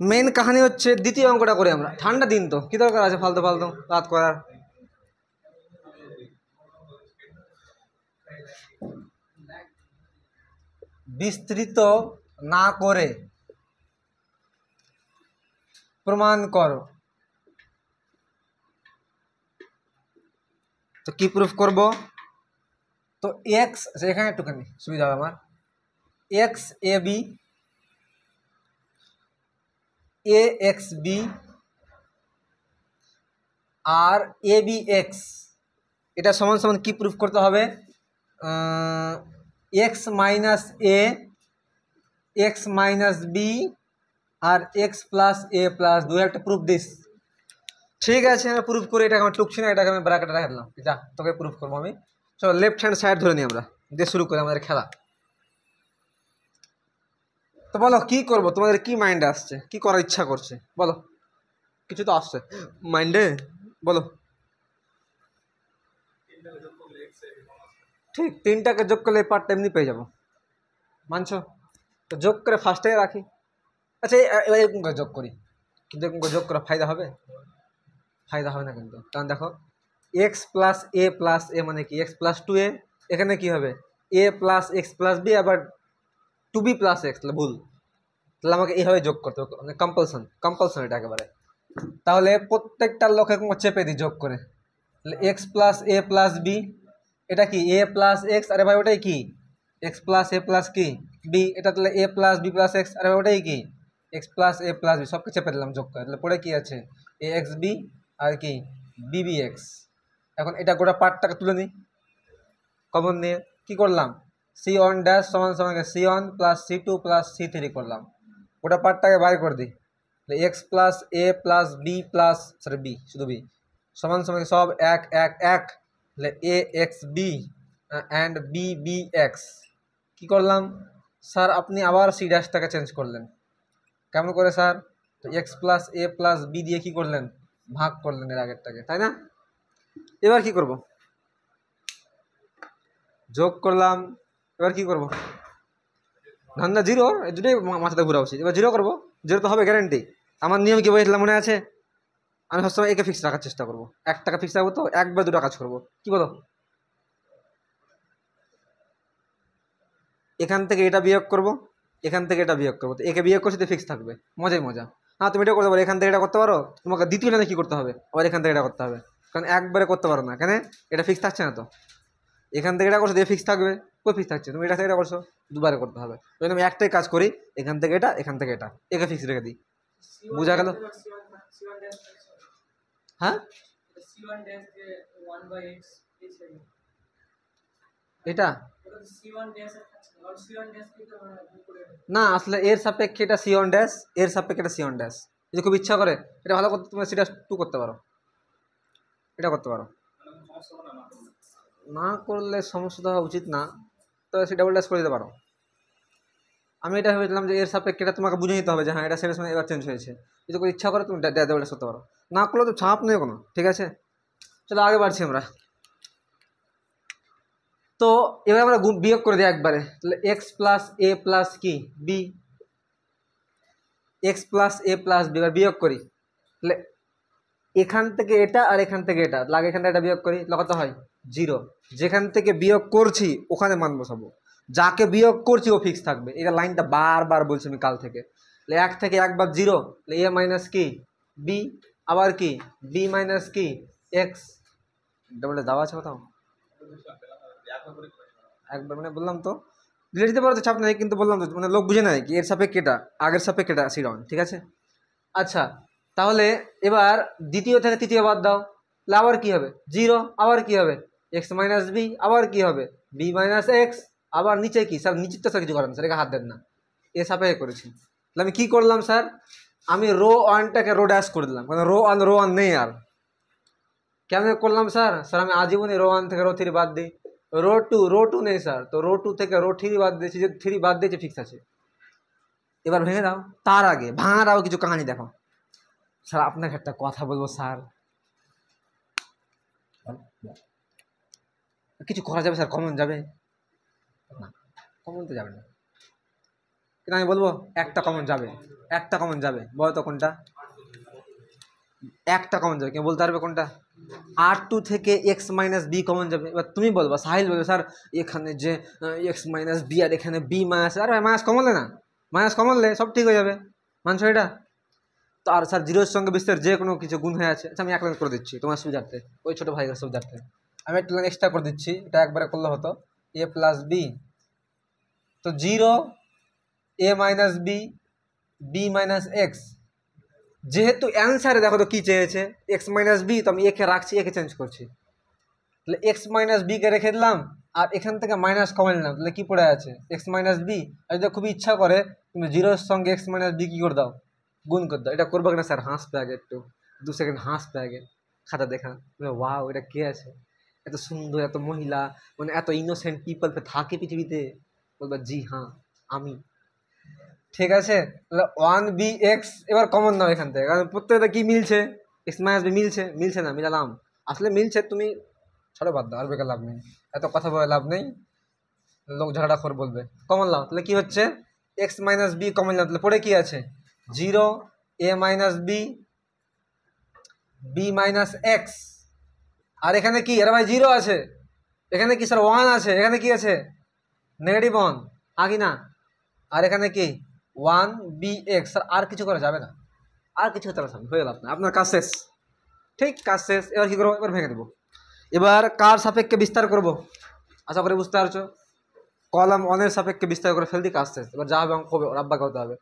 Speaker 1: মেন কাহিনী হচ্ছে দ্বিতীয় অঙ্কটা করে আমরা, ঠান্ডা দিন তো কি দরকার আছে ফালতু ফালতু রাত করার। বিস্তৃত না করে প্রমাণ করো, তো কি প্রুফ করব, তো এক্স এখানে একটুখানি সুবিধা হবে আমার, x A B A X B R A B x এটা সমান সমান কি প্রুফ করতে হবে, x minus A x minus B R x plus A plus দুই একটা প্রুফ দিস। ঠিক আছে, আমি প্রুফ করে এটাকে আমার টুকছি না, এটাকে আমি ব্র্যাকেটে রেখে দিলাম, যা তোকে প্রুফ করবো আমি। চলো লেফট হ্যান্ড সাইড ধরে নিই আমরা, দিয়ে শুরু করি আমাদের খেলা। তো বলো কি করবো, তোমাদের কি মাইন্ডে আসছে, কি করার ইচ্ছা করছে বলো, কিছু তো আসছে মাইন্ডে, বলো। ঠিক, তিনটাকে যোগ করলে পার্ট এমনি পেয়ে যাবো, মানছো? তো যোগ করে ফার্স্টে রাখি। আচ্ছা এবার এরকম করে যোগ করি, কিন্তু এরকম করে যোগ করা ফায়দা হবে? ফায়দা হবে না কিন্তু, কারণ দেখো এক্স প্লাস এ মানে কি এক্স প্লাস টু এ, এখানে কি হবে এ প্লাস এক্স প্লাস বি, আবার টু বি প্লাস এক্স, তাহলে ভুল, তাহলে আমাকে এইভাবে যোগ করতে হবে, মানে কম্পালসন এটা একেবারে। তাহলে প্রত্যেকটা লোক এরকম চেপে দিই যোগ করে, তাহলে x plus A plus B, এটা কি এ প্লাস এক্স, আরে ভাই ওটাই কি এক্স প্লাস এ প্লাস কি বি, এটা তাহলে A plus B plus x, আরে ভাই ওটাই কি x plus A plus B, সবকে চেপে দিলাম যোগ করে, তাহলে পরে কি আছে এ এক্স বি আর কি বি বি এক্স। এখন এটা গোটা পার্টটাকে তুলে নিই কমন নিয়ে, কি করলাম সি ওয়ান ড্যাশ সমান সমান C one plus C two plus C three করলাম, গোটা পার্টটাকে বাইর করে দিই, X plus A plus B plus sorry B শুধু বি সমান সমান সব এক এক এক, তাহলে A X B and B B X. কী করলাম স্যার, আপনি আবার সি ড্যাশটাকে চেঞ্জ করলেন, কেমন করে স্যার? তো x plus A plus B দিয়ে কী করলেন, ভাগ করলেন এর আগেরটাকে, তাই না? এবার কি করব, যোগ করলাম, এবার কি করব, ধান্দা জিরো, এই দুটোই মাথাতে ঘুরা উচিত, এবার জিরো করবো, জিরো তো হবে গ্যারেন্টি। আমার নিয়ম কি বলেছিলাম মনে আছে? আমি সবসময় একে ফিক্স রাখার চেষ্টা করবো, এক টাকা ফিক্স রাখবো, তো এক বা দুটো কাজ করবো, কি বলো? এখান থেকে এটা বিয়োগ করবো, এখান থেকে এটা বিয়োগ করবো, তো একে বিয়োগ করছি তো ফিক্স থাকবে, মজাই মজা। হ্যাঁ তুমি এটা করতে পারো, এখান থেকে এটা করতে পারো, তোমাকে দ্বিতীয় লাইনে কী করতে হবে, আবার এখান থেকে এটা করতে হবে, কারণ একবারে করতে পারো না, কেন? এটা ফিক্স থাকছে না তো, এখান থেকে এটা করছো দিয়ে ফিক্স থাকবে, কই ফিক্স থাকছে, তুমি এটা থেকে এটা করছো, দুবারে করতে হবে। ওই জন্য আমি একটাই কাজ করি, এখান থেকে এটা এখান থেকে এটা, একে ফিক্স রেখে দিই, বোঝা গেল? হ্যাঁ এটা না, আসলে এর সাপেক্ষে এটা সি ওয়ান ড্যাশ, এর সাপেক্ষে এটা সি ওয়ান ড্যাশ, যদি খুব ইচ্ছা করে এটা ভালো করতে তুমি সেটা টু করতে পারো, এটা করতে পারো, না করলে সমস্যা হওয়া উচিত না, তো সে ডাবল ড্যাশ করে দিতে পারো। আমি এটা ভেবেছিলাম যে এর সাপেক্ষে এটা তোমাকে বুঝে নিতে হবে যে হ্যাঁ এটা সেটার সময় এবার চেঞ্জ হয়েছে, যদি কোনো ইচ্ছা করে তুমি ডাবল ড্যাশ করতে পারো, না করলে তো ছাপ নেই কোনো, ঠিক আছে? চলো আগে বাড়ছি আমরা। তো এবার আমরা বিয়োগ করে দিই একবারে, তাহলে এক্স প্লাস এ প্লাস কি B, x plus A plus B, এবার বিয়োগ করি, তাহলে এখান থেকে এটা আর এখান থেকে এটা, লাগে এখান থেকে এটা বিয়োগ করি, কত হয় জিরো, যেখান থেকে বিয়োগ করছি ওখানে মান বসাবো, যাকে বিয়োগ করছি ও ফিক্স থাকবে, এটা লাইনটা বারবার বলছি আমি কাল থেকে। এক থেকে একবার জিরো, এ মাইনাস কি বি, আবার কি বি মাইনাস কি এক্স, ডবলটা দেওয়া আছে কোথাও একবার, মানে বললাম তো দিলে দিতে পারো তো চাপ নেই, কিন্তু বললাম তো মানে লোক বুঝে নেয় কি এর সাপেক্ষে এটা আগের সাপেক্ষে এটা সি ডাউন, ঠিক আছে? আচ্ছা তাহলে এবার দ্বিতীয় থেকে তৃতীয় বাদ দাও, তাহলে আবার কি হবে জিরো, আবার কি হবে এক্স মাইনাস বি, আবার কি হবে বি মাইনাস এক্স, আবার নিচে কি স্যার, নিচের তো স্যার কিছু করেন স্যার, একে হাত দেন না, এ সাপেক্ষে করেছি। তাহলে আমি কি করলাম স্যার, আমি রো ওয়ানটাকে রো ড্যাশ করে দিলাম, কারণ রো ওয়ান নেই আর, কেমন করলাম স্যার? স্যার আমি আজীবনই রো ওয়ান থেকে রো থ্রি বাদ দিই, রো টু নেই স্যার, তো রো টু থেকে রো থ্রি বাদ দিয়েছি, যে থ্রি বাদ দিয়েছে ফিক্স আছে। এবার ভেঙে দাও, তার আগে ভাঙার আগে কিছু কাহিনি দেখো। স্যার আপনাকে একটা কথা বলবো স্যার, কিছু করা যাবে স্যার, কমন যাবে না? কমন তো যাবে না, কিন্তু আমি বলবো একটা কমন যাবে, একটা কমন যাবে, বলো তো কোনটা? একটা কমন যাবে, কেউ বলতে পারবে কোনটা? আর টু থেকে এক্স মাইনাস বি কমন যাবে। এবার তুমি বলবো, সাহিল বলবে স্যার এখানে যে এক্স মাইনাস বি আর এখানে বি মাইনাস, আর মাইনাস কমলে না, মাইনাস কমলে সব ঠিক হয়ে যাবে, মানছো এটা? তো আর স্যার জিরোর সঙ্গে বিস্তার যে কোনো কিছু গুণ হয়ে আছে, আচ্ছা আমি এক লাইন করে দিচ্ছি তোমার সুবিধার্থে, ওই ছোটো ভাইয়ের সুবিধার্থে আমি একটা লাইন এক্সট্রা করে দিচ্ছি, এটা একবারে করলে হতো এ প্লাস বি, তো zero A minus B B minus X, যেহেতু অ্যান্সারে দেখো তো কী চেয়েছে এক্স মাইনাস বি, তো আমি একে রাখছি, একে চেঞ্জ করছি, তাহলে এক্স মাইনাস বিকে রেখে দিলাম, আর এখান থেকে মাইনাস কমে নিলাম, তাহলে কি পড়ে আছে এক্স মাইনাস বি। আর যদি খুব ইচ্ছা করে তুমি জিরোর সঙ্গে এক্স মাইনাস বি কী করে দাও, গুণ করে দাও। এটা করবো কিনা স্যার, হাসবে আগে একটু 2 সেকেন্ড হাসবে আগে, খাতা দেখা ওয়াও এটা কে আছে, এত সুন্দর এত মহিলা, মানে এত ইনোসেন্ট পিপল থাকে পৃথিবীতে, বলবা জি হ্যাঁ আমি। ঠিক আছে, তাহলে 1bx এবার কমন নাও এখান থেকে, কারণ প্রত্যেকটা কি মিলছে, এক্স মাইনাস বি মিলছে, মিলছে না মিলালাম, আসলে মিলছে, তুমি ছাড়ো বাদ দাও, আর বেকার লাভ নেই, এত কথা বলে লাভ নেই, লোক ঝগড়া খোর বলবে। কমন লাও, তাহলে কি হচ্ছে এক্স মাইনাস বি কমন লাও, তাহলে পড়ে কি আছে 0 a minus B B minus X, আর এখানে কি আরে ভাই 0 আছে, এখানে কি স্যার 1 আছে, এখানে কি আছে নেগেটিভ 1 আগে না, আর এখানে কি 1bx, স্যার আর কিছু করা যাবে না, আর কিছু করতে পারছেন, হয়ে গেল আপনার কাজ শেষ। ঠিক কাজ শেষ, এবার কি করবো, এবার ভেঙে দেবো। এবার কার সাপেক্ষে বিস্তার করব, আশা করি বুঝতে পারছো, কলাম 1 সাপেক্ষে বিস্তার করে ফেলতে কাজ শেষ। এবার যা হবে অঙ্ক হবে, ওর আব্বাকে হতে হবে।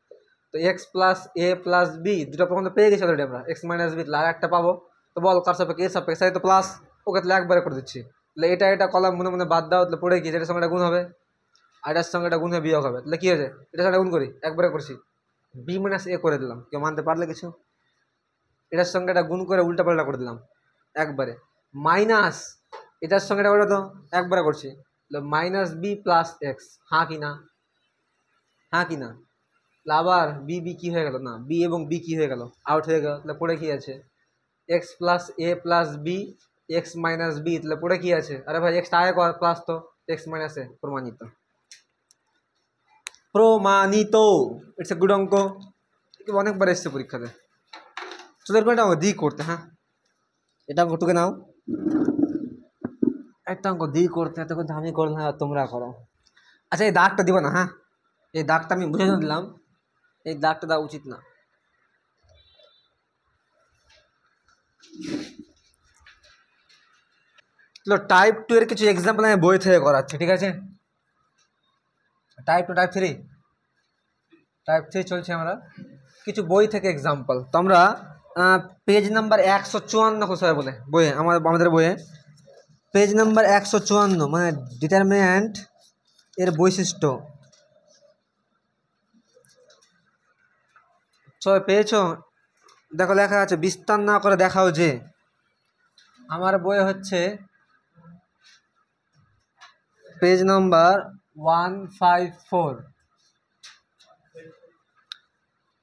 Speaker 1: তো x plus A plus B দুটো পর্যন্ত পেয়ে গেছি অলরেডি আমরা, এক্স মাইনাস বি, আর একটা পাবো, তো বল কার সাপেক্ষে, এর সাপেক্ষে, সাই তো প্লাস, ওকে তাহলে একবারে করে দিচ্ছি। তাহলে এটা কলাম মনে মনে বাদ দাও, তাহলে পড়ে গিয়েছে, এটার সঙ্গে এটা গুণ হবে, আর এটার সঙ্গে এটা গুণ হয়ে বিয়োগ হবে, তাহলে কী হয়েছে, এটার সঙ্গে গুণ করি, একবারে করছি, বি মাইনাস এ করে দিলাম, কেউ মানতে পারলে কিছু, এটার সঙ্গে এটা গুণ করে উল্টা পাল্টা করে দিলাম একবারে, মাইনাস এটার সঙ্গে এটা করে তো একবারে করছি, মাইনাস বি প্লাস এক্স, হ্যাঁ কি না, হ্যাঁ কি না, আবার বি বি কী হয়ে গেল, না বি এবং বি কী হয়ে গেল, আউট হয়ে গেল, তাহলে পড়ে কী আছে X plus A plus B X minus B, তাহলে পড়ে কী আছে, আরে ভাই এক্সটা আগে প্লাস তো এক্স মাইনাস এ, প্রমাণিত, প্রমাণিত, ইটস এ গুড অঙ্ক, অনেকবার এসছে পরীক্ষাতে। চলো এরকম একটা অঙ্ক দিই করতে, হ্যাঁ এটা অঙ্ক টুকে নাও, একটা অঙ্ক দিই করতে, এতক্ষণ আমি করলাম আর তোমরা করো। আচ্ছা এই দাগটা দিব না, হ্যাঁ এই দাগটা আমি বুঝে দিলাম, এই দাগটা দেওয়া উচিত না। চলো টাইপ 2 এর কিছু এক্সাম্পল আমি বই থেকে করাচ্ছি, ঠিক আছে, টাইপ 2 টাইপ 3 চলছে আমরা, কিছু বই থেকে এক্সাম্পল, তো আমরা পেজ নাম্বার 154 কোথায় বলে বইয়ে, আমাদের বইয়ে পেজ নাম্বার 154, মানে ডিটারমিন্যান্ট এর বৈশিষ্ট্য, সবাই পেয়েছো, দেখো লেখা আছে বিস্তার না করে দেখাও যে, আমার বই হচ্ছে পেজ নাম্বার 154,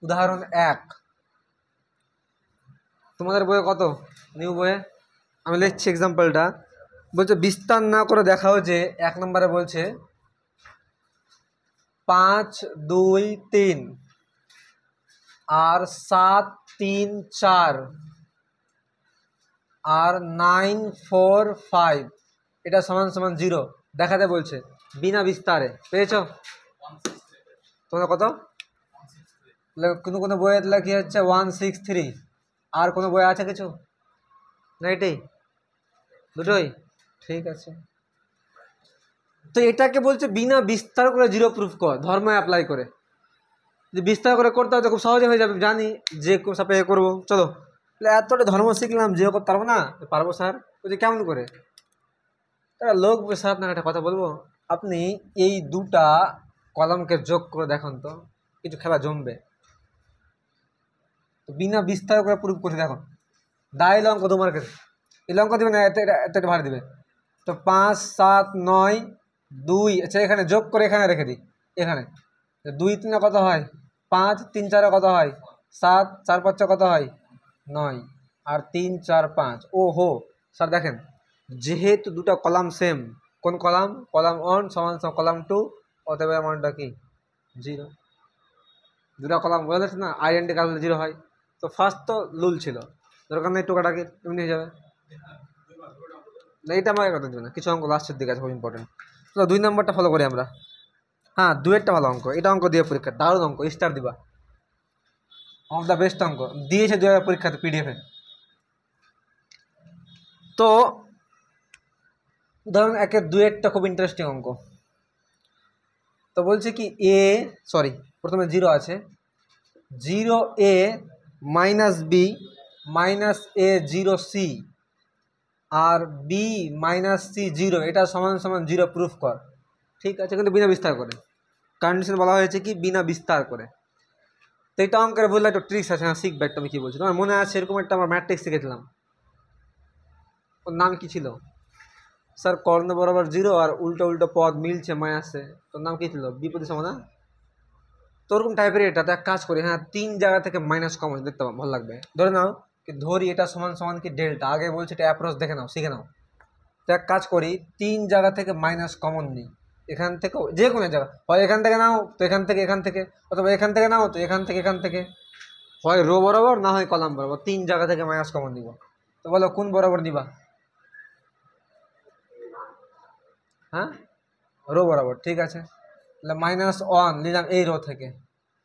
Speaker 1: উদাহরণ 1, তোমাদের বইয়ে কত নিউ বইয়ে, আমি লিখছি এক্সাম্পলটা, বলছে বিস্তার না করে দেখাও যে, 1 নম্বরে বলছে 5 2 3 আর 7 3 4 আর 9 4 5 এটা সমান সমান 0 দেখাতে বলছে বিনা বিস্তারে, পেয়েছো তোমরা কত, কোনো কোনো বইয়ে লেখা হচ্ছে 163, আর কোনো বই আছে কিছু না, এটাই দুটোই ঠিক আছে। তো এটাকে বলছে বিনা বিস্তার করে 0 প্রুফ কর, ধর্ম অ্যাপ্লাই করে, যদি বিস্তার করে করতে হয় তো খুব সহজে হয়ে যাবে, জানি যে সাপেক্ষে করবো। চলো এতটা ধর্ম শিখলাম, যে করতে পারবো না, পারবো স্যার, বলছে কেমন করে, তারা লোক স্যার আপনার একটা কথা বলবো, আপনি এই দুটা কলামকে যোগ করে দেখুন তো কিছু খেলা জমবে, তো বিনা বিস্তার করে প্রুফ করে দেখুন, দাঁড়িয়ে অঙ্ক তোমার কাছে, এই অঙ্ক দেবে না, এত ভাড়া দেবে, তো 5 7 9 2, আচ্ছা এখানে যোগ করে এখানে রেখে দিই, এখানে 2 3 কত হয় 5, 3 4 কত হয় 7, 4 5 কত হয় 9, আর 3 4 5, ও হো স্যার দেখেন যেহেতু দুটো কলাম সেম, কোন কলাম, কলাম 1 সমান সমান কলাম 2, অতএব মানটা কি 0, দুটো কলাম বোঝা যাচ্ছে না, আইডেন্টিক্যাল 0 হয়, তো ফার্স্ট তো লুল ছিল, দরকার নেই টোকাটাকে এমনি হয়ে যাবে না, এটা আমার কথা দেবে না, কিছু অঙ্ক লাস্টের দিকে আছে খুব ইম্পর্টেন্ট। তো 2 নম্বরটা ফলো করি আমরা, হ্যাঁ 2-এরটা ভালো অঙ্ক, এটা অঙ্ক দিয়ে পরীক্ষা দারুণ অঙ্ক, স্টার দিবা, অফ দ্য বেস্ট অঙ্ক দিয়েছে 2 পরীক্ষাতে পিডিএফে। তো উদাহরণ 1-এর 2-এরটা খুব ইন্টারেস্টিং অঙ্ক, তো বলছে কি প্রথমে 0 আছে, 0a minus B minus a 0c আর বি মাইনাস সি জিরো, এটা সমান সমান জিরো প্রুফ কর। ঠিক আছে, কিন্তু বিনা বিস্তার করে, কন্ডিশন বলা হয়েছে কি বিনা বিস্তার করে। তো এটা অঙ্কের বললে একটা ট্রিক্স আছে, হ্যাঁ শিখবে একটা। আমি কী বলছি তোমার মনে আছে, এরকম একটা আমার ম্যাট্রিক্স শিখেছিলাম, ওর নাম কি ছিল স্যার? কর্ণ বরাবর জিরো আর উল্টো উল্টো পদ মিলছে মায়াসে, তোর নাম কি ছিল? বিপরীত সমাধান। তো ওরকম টাইপের এটা। তো এক কাজ করি, হ্যাঁ 3 জায়গা থেকে মাইনাস কমন দেখতে ভালো লাগবে। ধরে নাও কি, ধরি এটা সমান সমান কি ডেল্টা, আগে বলছি এটা অ্যাপ্রোচ দেখে নাও, শিখে নাও। তো এক কাজ করি, 3 জায়গা থেকে মাইনাস কমন নিই, এখান থেকে যে কোনো জায়গা, হয় এখান থেকে নাও তো এখান থেকে এখান থেকে, অথবা এখান থেকে নাও তো এখান থেকে এখান থেকে, হয় রো বরাবর না হয় কলাম বরাবর, 3 জায়গা থেকে মাইনাস কমন নিব। তো বলো কোন বরাবর নিবা? হ্যাঁ রো বরাবর, ঠিক আছে। তাহলে -1 নিলাম এই রো থেকে,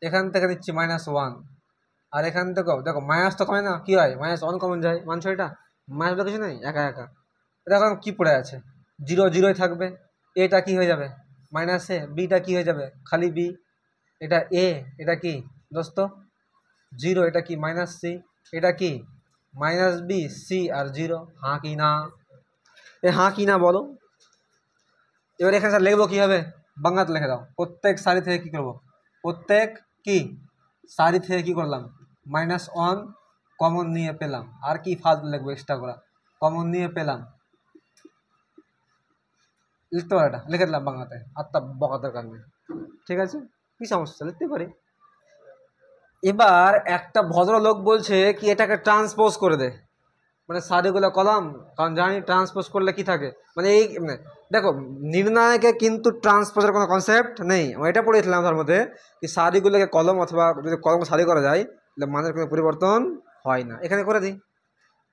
Speaker 1: এখান থেকে নিচ্ছি -1, আর এখান থেকেও দেখো মাইনাস তো কমে না, কি হয় -1 কমন যায়, মানছো এটা? মাইনাস কিছু নেই, একা একা। দেখো কি পড়ে আছে, জিরো জিরোই থাকবে, এটা কি হয়ে যাবে মাইনাস এ, বিটা কি হয়ে যাবে খালি বি, এটা এ, এটা কি দোস্ত জিরো, এটা কি মাইনাস সি, এটা কি মাইনাস বি, সি আর জিরো। হ্যাঁ কি না? এ হ্যাঁ কি না বলো। এবার এখানে স্যার লিখবো কীভাবে? বাংলাতে লিখে দাও। প্রত্যেক সারি থেকে কী করবো? প্রত্যেক কি সারি থেকে কী করলাম? -1 কমন নিয়ে পেলাম। আর কি ফালতু লিখবো এক্সট্রা করা? কমন নিয়ে পেলাম, লিখতে পারো, এটা লিখে দিলাম বাংলাতে, আর তা বকা দরকার নেই। ঠিক আছে, কী সমস্যা, লিখতে পারি। এবার একটা ভদ্রলোক বলছে কি এটাকে ট্রান্সপোজ করে দে, মানে সারিগুলো কলাম, কারণ জানি ট্রান্সপোজ করলে কি থাকে, মানে এই মানে দেখো নির্ণায়কে কিন্তু ট্রান্সপোজের কোনো কনসেপ্ট নেই। আমি এটা পড়েছিলাম তার মধ্যে কি সারিগুলোকে কলম অথবা যদি কলম সারি করা যায় তাহলে মানের কোনো পরিবর্তন হয় না। এখানে করে দিই,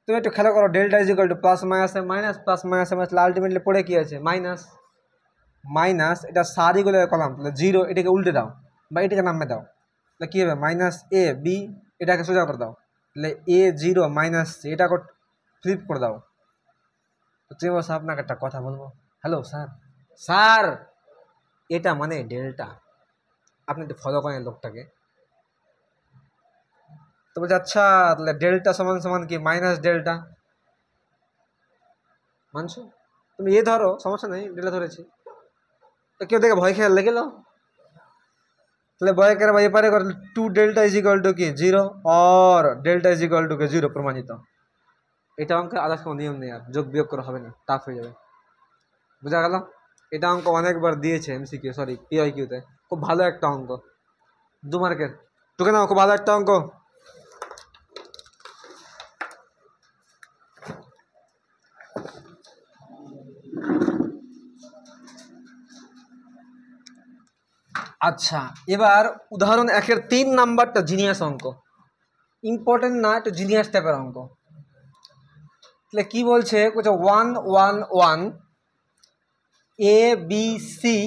Speaker 1: তুমি একটু খেলা করো, delta is equal to plus মাইনাসে মাইনাস, প্লাস মাইনাসে মাইনাস, আলটিমেটলি পড়ে কি আছে মাইনাস মাইনাস, এটা সারিগুলোকে কলাম তাহলে জিরো, এটাকে উল্টে দাও বা এটাকে নামে দাও, তাহলে কী হবে মাইনাস এ বি, এটাকে সোজা করে দাও, তাহলে এ জিরো মাইনাস সি, এটা ফ্লিপ করে দাও। তো তুমি বলছো আপনাকে একটা কথা বলবো, হ্যালো স্যার, স্যার এটা মানে ডেল্টা, আপনি একটু ফলো করেন লোকটাকে। তো বলছে আচ্ছা তাহলে ডেল্টা সমান সমান কি মাইনাস ডেল্টা, মানছো? তুমি এ ধরো, সমস্যা নেই, ডেল্টা ধরেছি। তো কেউ দেখে ভয় খেয়াল লেগে তাহলে ভয় করে ভাই এপারে করে 2 ডেল্টা ইজ ইকুয়াল টু কি 0 और ডেল্টা ইজ ইকুয়াল টু কে 0 প্রমাণিত। এটা অঙ্কের আলাদা কোনো নিয়ম নেই, আর যোগ বিয়োগ করা হবে না, টাফ হয়ে যাবে, বুঝা গেল? এটা অঙ্ক অনেকবার দিয়েছে এমসিকিউ, সরি পিআইকিউতে, খুব ভালো একটা অঙ্ক, 2 মার্কের, তোকে নাও খুব ভালো একটা অঙ্ক। আচ্ছা এবার উদাহরণ 1-এর 3 নাম্বারটা জিনিয়াস অঙ্ক, ইম্পর্টেন্ট না, একটু জিনিয়াস টাইপের অঙ্ক। তাহলে কি বলছে, 1 1 1 A B C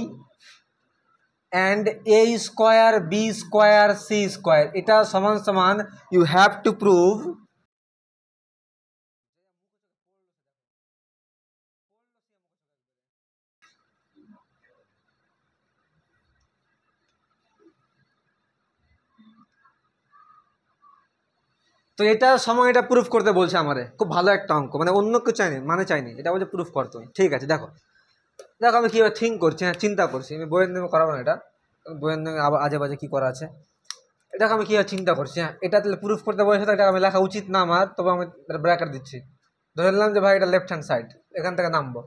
Speaker 1: and a square b square c square, এটা সমান সমান you have to prove তো এটা সময় এটা প্রুফ করতে বলছে আমারে, খুব ভালো একটা অঙ্ক, মানে অন্য কিছু চাইনি, মানে চাইনি, এটা বলছে প্রুফ করতে। ঠিক আছে দেখো, দেখো আমি কীভাবে থিঙ্ক করছি, হ্যাঁ চিন্তা করছি, আমি বইয়ের নামে করাবো না এটা, বইয়ের নামে আবার আজে বাজে কী করা আছে, এটাকে আমি কীভাবে চিন্তা করছি। হ্যাঁ এটা তাহলে প্রুফ করতে বলেছে, তো এটা আমি লেখা উচিত না আমার, তবে আমি ব্র্যাকেট দিচ্ছি, ধরে নিলাম যে ভাই এটা লেফট হ্যান্ড সাইড, এখান থেকে নামবো।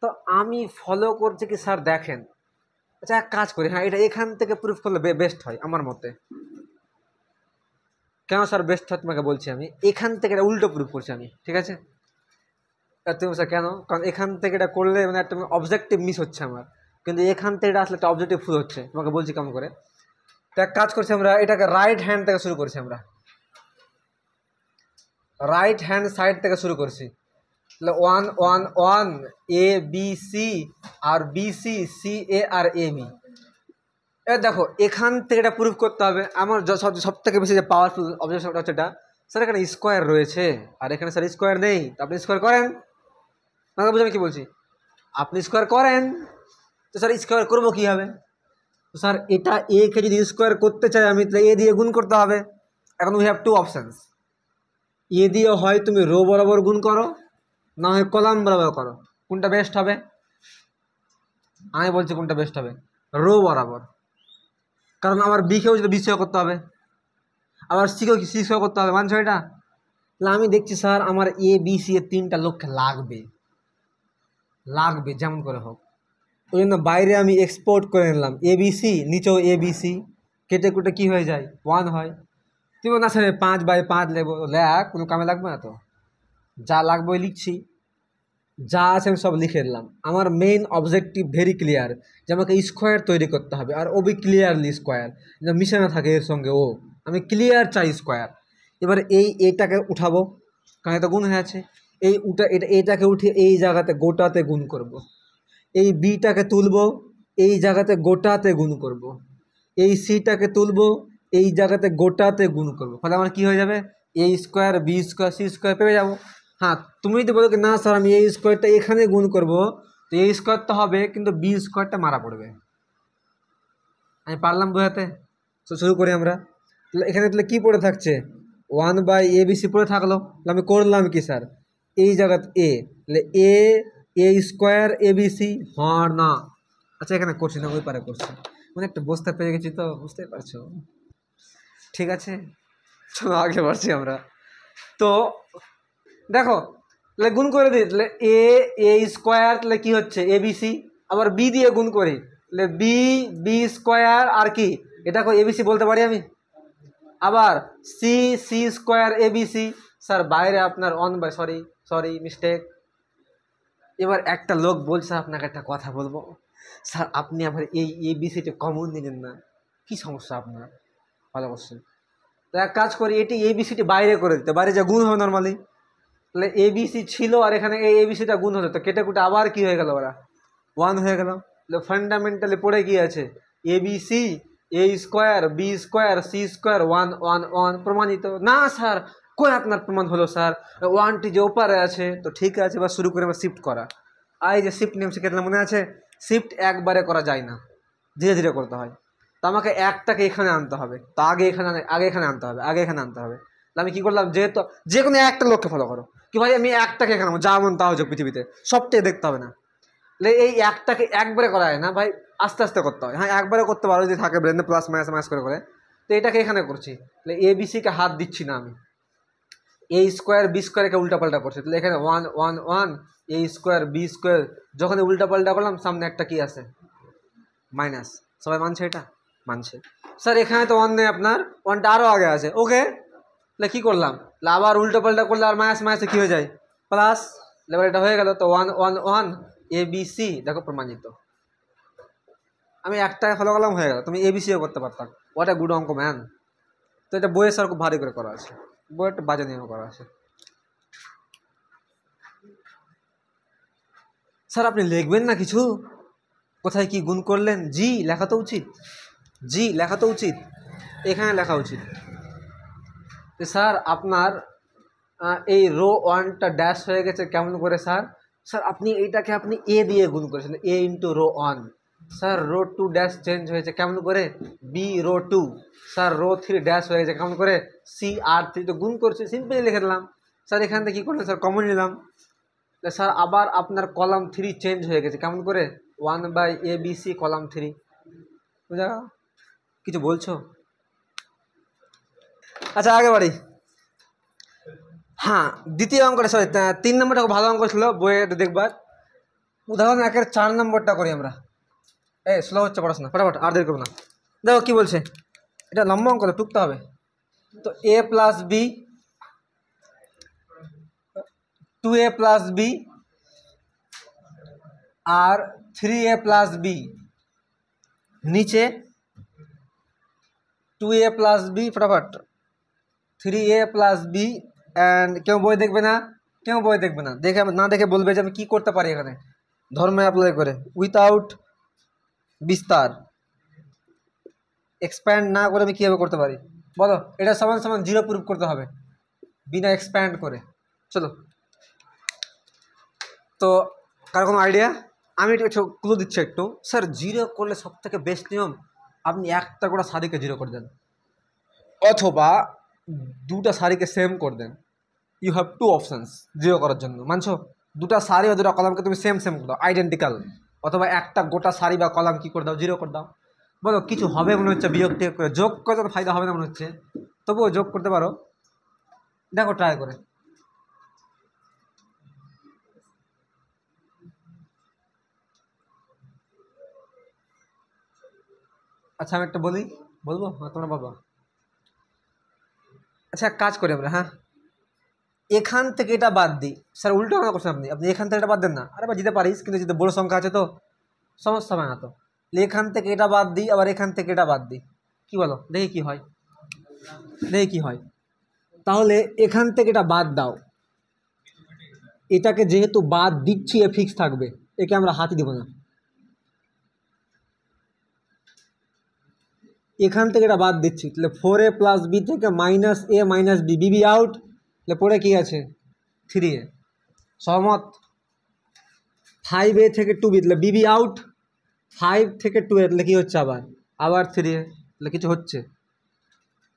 Speaker 1: তো আমি ফলো করছি কি স্যার দেখেন, আচ্ছা এক কাজ করি, হ্যাঁ এটা এখান থেকে প্রুফ করলে বেস্ট হয় আমার মতে। কেন স্যার বেস্ট হয় তোমাকে বলছি, আমি এখান থেকে এটা উল্টো প্রুফ করছি আমি, ঠিক আছে? তুমি স্যার কেন? কারণ এখান থেকে এটা করলে মানে একটা অবজেক্টিভ মিস হচ্ছে আমার, কিন্তু এখান থেকে এটা আসলে একটা অবজেক্টিভ ফুল হচ্ছে, তোমাকে বলছি কেমন করে। তো এক কাজ করছি, আমরা এটাকে রাইট হ্যান্ড থেকে শুরু করছি, আমরা রাইট হ্যান্ড সাইড থেকে শুরু করছি, তাহলে 1 1 1 এ বি সি আর বি সি সি এ আর এ বি। এবার দেখো এখান থেকে এটা প্রুফ করতে হবে, আমার সব থেকে বেশি যে পাওয়ারফুল অবজেকশনটা হচ্ছে এটা, স্যার এখানে স্কোয়ার রয়েছে আর এখানে স্যার স্কোয়ার নেই, তো আপনি স্কোয়ার করেন, আমাকে বুঝে আমি কী বলছি, আপনি স্কোয়ার করেন। তো স্যার স্কোয়ার করবো কীভাবে? তো স্যার এটা এ কে যদি স্কোয়ার করতে চাই আমি, তাহলে এ দিয়ে গুণ করতে হবে। এখন উই হ্যাভ 2 অপশানস, এ দিয়ে হয় তুমি রো বরাবর গুণ করো, না হয় কলাম বরাবর করো, কোনটা বেস্ট হবে? আমি বলছি কোনটা বেস্ট হবে, রো বরাবর, কারণ আমার বিকেও যদি বিসিও করতে হবে, আবার সিকেও সিও করতে হবে, মানছো এটা? তাহলে আমি দেখছি স্যার আমার এ বি সি এর 3টা লক্ষ্য লাগবে যেমন করে হোক। ওই জন্য বাইরে আমি এক্সপোর্ট করে নিলাম এবিসি, নিচেও এবিসি, কেটে কুটে কী হয়ে যায় 1 হয়। তুমি না স্যার 5/5 নেবো, লেখ কোনো কামে লাগবে না তো, যা লাগবে ওই লিখছি, যা আছে আমি সব লিখে দিলাম। আমার মেইন অবজেক্টিভ ভেরি ক্লিয়ার, যে আমাকে স্কোয়ার তৈরি করতে হবে, আর ও বি ক্লিয়ারলি স্কোয়ার, যেন মিশে না থাকে এর সঙ্গে ও, আমি ক্লিয়ার চাই স্কোয়ার। এবার এইটাকে উঠাবো, কারণ এটা গুণ হয়ে আছে, এইটাকে উঠিয়ে এই জায়গাতে গোটাতে গুণ করব। এই বিটাকে তুলবো, এই জায়গাতে গোটাতে গুণ করব। এই সিটাকে তুলবো, এই জায়গাতে গোটাতে গুণ করব, ফলে আমার কি হয়ে যাবে, A square B square C square পেয়ে যাবো। হ্যাঁ, তুমি যদি বলো কি না স্যার আমি এই স্কোয়ারটা এখানে গুণ করব, তো এই স্কোয়ার তো হবে কিন্তু বি স্কোয়ারটা মারা পড়বে। আমি পারলাম বোঝাতে? তো শুরু করি আমরা। তাহলে এখানে তাহলে কী পড়ে থাকছে, 1/ABC পড়ে থাকলো। আমি করলাম কি স্যার, এই জায়গাতে এ, তাহলে এ স্কোয়ার এবিসি, হ্যাঁ না, আচ্ছা এখানে করছি না, ওই পারে করছি, মানে একটা বস্তা পেয়ে গেছি তো, বুঝতে পারছো? ঠিক আছে, চলো আগে বাড়ছি আমরা। তো দেখো, তাহলে গুণ করে দিই, তাহলে এ স্কোয়ার, তাহলে কী হচ্ছে এবিসি, আবার বি দিয়ে গুণ করি, তাহলে বি স্কোয়ার, আর কি এটাকে এবিসি বলতে পারি আমি। আবার সি স্কোয়ার এবিসি, স্যার বাইরে আপনার সরি মিস্টেক। এবার একটা লোক বলছে আপনাকে একটা কথা বলবো, স্যার আপনি আবার এই এবিসিটা কমন নিলেন না, কি সমস্যা আপনার? ভালো কোশ্চেন। তো এক কাজ করি, এটি এবিসিটি বাইরে করে দিতে, বাইরে যা গুণ হবে নর্মালি, তাহলে এবিসি ছিল আর এখানে এই এবিসিটা গুণ হতো, তো কেটে কুটে আবার কি হয়ে গেল, ওরা 1 হয়ে গেল। তাহলে ফান্ডামেন্টালি পড়ে কি আছে, ABC A square B square C square 1 প্রমাণিত। না স্যার কই আপনার প্রমাণ হলো স্যার, 1টি যে ওপারে আছে, তো ঠিক আছে এবার শুরু করে আমরা শিফট করা। আর এই যে শিফট নিয়ম শিখেছিলাম মনে আছে, শিফট একবারে করা যায় না, ধীরে ধীরে করতে হয়। তো আমাকে একটাকে এখানে আনতে হবে, তো আগে এখানে আনতে হবে। আমি কি করলাম, যেহেতু যে কোনো একটা লক্ষ্যে ফলো করো, কি ভাই আমি একটাকে এখানে যা মন তা হচ্ছে পৃথিবীতে, সবটাই দেখতে হবে না। এই একটাকে একবারে করা হয় না ভাই, আস্তে আস্তে করতে হয়। হ্যাঁ একবারে করতে পারো যদি থাকে ব্রেনে, প্লাস মাইনাস করে। তো এটাকে এখানে করছি, তাহলে এবিসিকে হাত দিচ্ছি না আমি, এ স্কোয়ার বি স্কোয়ারকে উল্টাপাল্টা করছি, তাহলে এখানে 1 এ স্কোয়ার বি স্কোয়ার, যখন উল্টাপাল্টা করলাম সামনে একটা কি আছে, মাইনাস। সবাই মানছে এটা? মানছে। স্যার এখানে তো 1 নেই, আপনার 1টা আরও আগে আছে, ওকে। তাহলে কী করলাম, আবার উল্টোপাল্টা করলে আর মাইনাসে কী হয়ে যায়, প্লাস। এবার এটা হয়ে গেল, তো 1 এবিসি, দেখো প্রমাণিত। আমি একটাকে ফলো করলাম, হয়ে গেল। তুমি এবিসিও করতে পারতাম, ওটা গুড অঙ্ক ম্যান। তো এটা বইয়ের স্যার খুব ভারী করে করা আছে, বইয়ের একটা বাজে নিয়ম করা আছে। স্যার আপনি লিখবেন না কিছু, কোথায় কি গুণ করলেন, জি লেখা তো উচিত, এখানে লেখা উচিত। স্যার আপনার এই রো 1টা ড্যাশ হয়ে গেছে কেমন করে স্যার? স্যার এইটাকে আপনি এ দিয়ে গুণ করেছেন, A into row 1। Sir row 2 dash change হয়েছে কেমন করে, B row 2। Sir row 3 dash হয়ে গেছে কেমন করে, সি আর 3, তো গুণ করছে, সিম্পলি লিখে দিলাম। স্যার এখান থেকে কী করলেন স্যার, কমন নিলাম। স্যার আবার আপনার কলাম 3 চেঞ্জ হয়ে গেছে কেমন করে, 1/ABC কলাম 3। বুঝা কিছু বলছো? আচ্ছা আগে বাড়ি। হ্যাঁ দ্বিতীয় অঙ্কটা, সরি 3 নম্বরটা ভালো অঙ্ক ছিল, বইয়ে একটু দেখবার। উদাহরণ 1-এর 4 নম্বরটা করি আমরা। স্লো হচ্ছে পড়াশোনা, ফটাফট আর দেরি করবো না। দেখো কী বলছে, এটা লম্বা অঙ্ক তো টুকতে হবে। তো a plus B, 2a plus B আর 3a প্লাস বি, নিচে 2a প্লাস বি, ফটাফট 3a প্লাস বি। অ্যান্ড কেউ বই দেখবে না, দেখে বলবে যে আমি কী করতে পারি এখানে, ধর্মে অ্যাপ্লাই করে, উইথাউট বিস্তার, এক্সপ্যান্ড না করে আমি কীভাবে করতে পারি বলো? এটা সমান সমান 0 প্রুফ করতে হবে বিনা এক্সপ্যান্ড করে। চলো, তো কার কোনো আইডিয়া? আমি একটু ক্লু দিচ্ছি একটু। স্যার 0 করলে সবথেকে বেস্ট নিয়ম, আপনি একটা করে সারিকে 0 করে দেন, অথবা 2টা সারিকে সেম করে দেন। ইউ হ্যাভ 2 অপশানস 0 করার জন্য, মানছো? দুটা সারি বা দুটা কলামকে তুমি সেম সেম করে দাও, আইডেন্টিক্যাল, অথবা একটা গোটা সারি বা কলাম কি করে দাও, জিরো করে দাও। বলো কিছু হবে মনে হচ্ছে, বিয়োগ টিয়োগ করে, যোগ করে তো ফায়দা হবে না মনে হচ্ছে, তবুও যোগ করতে পারো, দেখো ট্রাই করে। আচ্ছা আমি একটা বলি, বলবো তোমরা বলবো। আচ্ছা এক কাজ করি আমরা, হ্যাঁ এখান থেকে এটা বাদ দিই, স্যার উল্টো কথা করছেন আপনি, আপনি এখান থেকে এটা বাদ দেন না, আরে বা দিতে পারিস, কিন্তু যদি বড় সংখ্যা আছে তো সমস্যা হয় না তো, এখান থেকে এটা বাদ দিই, আবার এখান থেকে এটা বাদ দিই, কি বলো, দেখি কি হয়, দেখি কি হয়। তাহলে এখান থেকে এটা বাদ দাও, এটাকে যেহেতু বাদ দিচ্ছি এ ফিক্স থাকবে, একে আমরা হাতই দেবো না। এখান থেকে এটা বাদ দিচ্ছি, তাহলে 4a প্লাস বি থেকে minus A minus B, Bibi out, তাহলে পরে কি আছে 3a, সহমত। 5a থেকে 2b, তাহলে বিবি আউট, 5 থেকে 2a, তাহলে কি হচ্ছে আবার আবার 3a, তাহলে কিছু হচ্ছে।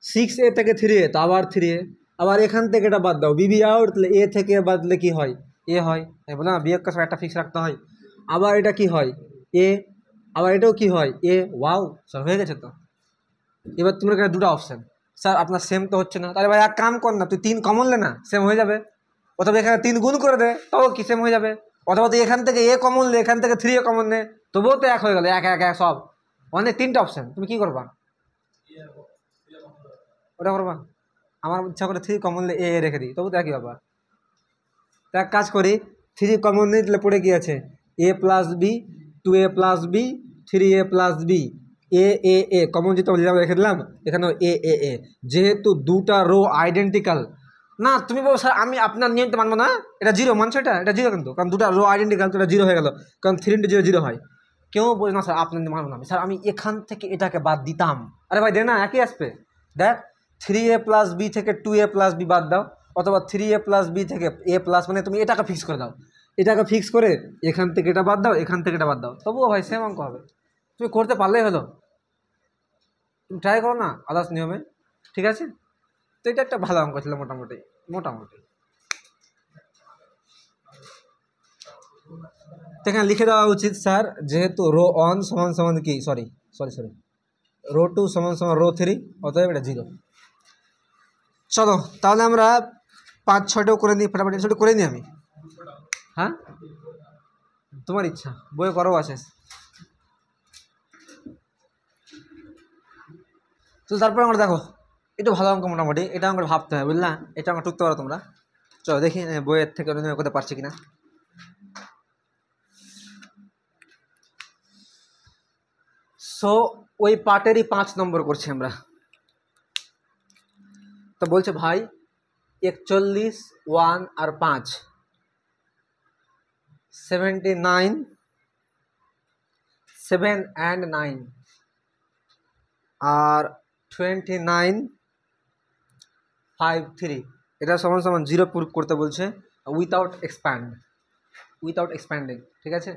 Speaker 1: 6a থেকে 3a, তো আবার 3a, আবার এখান থেকে এটা বাদ দাও, বিবি আউট, তাহলে এ থেকে বাদ দিলে কি হয়, এ হয়, আমি বললাম বিয়োগ করার সময় একটা ফিক্স রাখতে হয়। আবার এটা কি হয় এ, আবার এটাও কি হয় এ, ওয়াও স্যার হয়ে গেছে তো। এবার তোমার কাছে দুটো অপশান, স্যার আপনার সেম তো হচ্ছে না, তাহলে ভাই এক কাম কর না, তুই 3 কমন লে না, সেম হয়ে যাবে, অথবা এখানে 3 গুণ করে দে, তাও কি সেম হয়ে যাবে, অথবা তুই এখান থেকে এ কমন লে, এখান থেকে 3a কমন নে, তবুও তো এক হয়ে গেল, এক এক এক সব, মানে 3টা অপশান, তুমি কি করবা, ওটা করবা। আমার ইচ্ছা করে 3 কমন লে এ রেখে দিই, তবু তো একই ব্যাপার। তো এক কাজ করি, 3 কমন নিয়ে দিলে পড়ে কি আছে, A plus B, 2a plus B, 3a plus B, A A A common যেটা রেখে দিলাম, এখানেও এ এ এ, যেহেতু দুটা রো আইডেন্টিক্যাল, না তুমি বলো স্যার আমি আপনার নিয়মটা মানবো না, এটা জিরো মানছো, এটা জিরো, কিন্তু কারণ দুটা রো আইডেন্টিক্যাল, তো এটা জিরো হয়ে গেল, কারণ 3 ইন্টু 0 0 হয়। কেউ বলে না স্যার আপনার মানবো না, স্যার আমি এখান থেকে এটাকে বাদ দিতাম, আরে ভাই দে না একই আসবে, দেখ 3a প্লাস বি থেকে 2a প্লাস বি বাদ দাও, অথবা 3a প্লাস বি থেকে এ প্লাস, মানে তুমি এটাকে ফিক্স করে দাও, এটাকে ফিক্স করে এখান থেকে এটা বাদ দাও, এখান থেকে এটা বাদ দাও, তবুও ভাই সেম অঙ্ক হবে, তুমি করতে পারলেই হলো, তুমি ট্রাই করো না আদার্স নিয়মে, ঠিক আছে। তো এটা একটা ভালো অঙ্ক ছিল মোটামুটি, মোটামুটি তো এখানে লিখে দেওয়া উচিত স্যার, যেহেতু রো অন সমান সমান কি, সরি সরি সরি, রো 2 সমান সমান রো 3, অতএব এটা 0। চলো তাহলে আমরা 5-6টাও করে নিই, ফটাফট ছোটো করে নিই আমি, হ্যাঁ তোমার ইচ্ছা, বইয়ে করো আছে। তো তারপরে আমরা দেখো একটু ভালো অঙ্ক মোটামুটি, এটা আমাকে ভাবতে হবে বুঝলা, এটা আমরা টুকতে পারো তোমরা, চলো দেখি বইয়ের থেকে অন্য করতে পারছি কিনা। সো ওই পার্টেরই 5 নম্বর করছি আমরা। তো বলছে ভাই 41, 1 আর 5, 79, 7 and 9 আর 29, 5, 3, এটা সমান সমান 0 প্রুফ করতে বলছে, উইথাউট এক্সপ্যান্ডিং, ঠিক আছে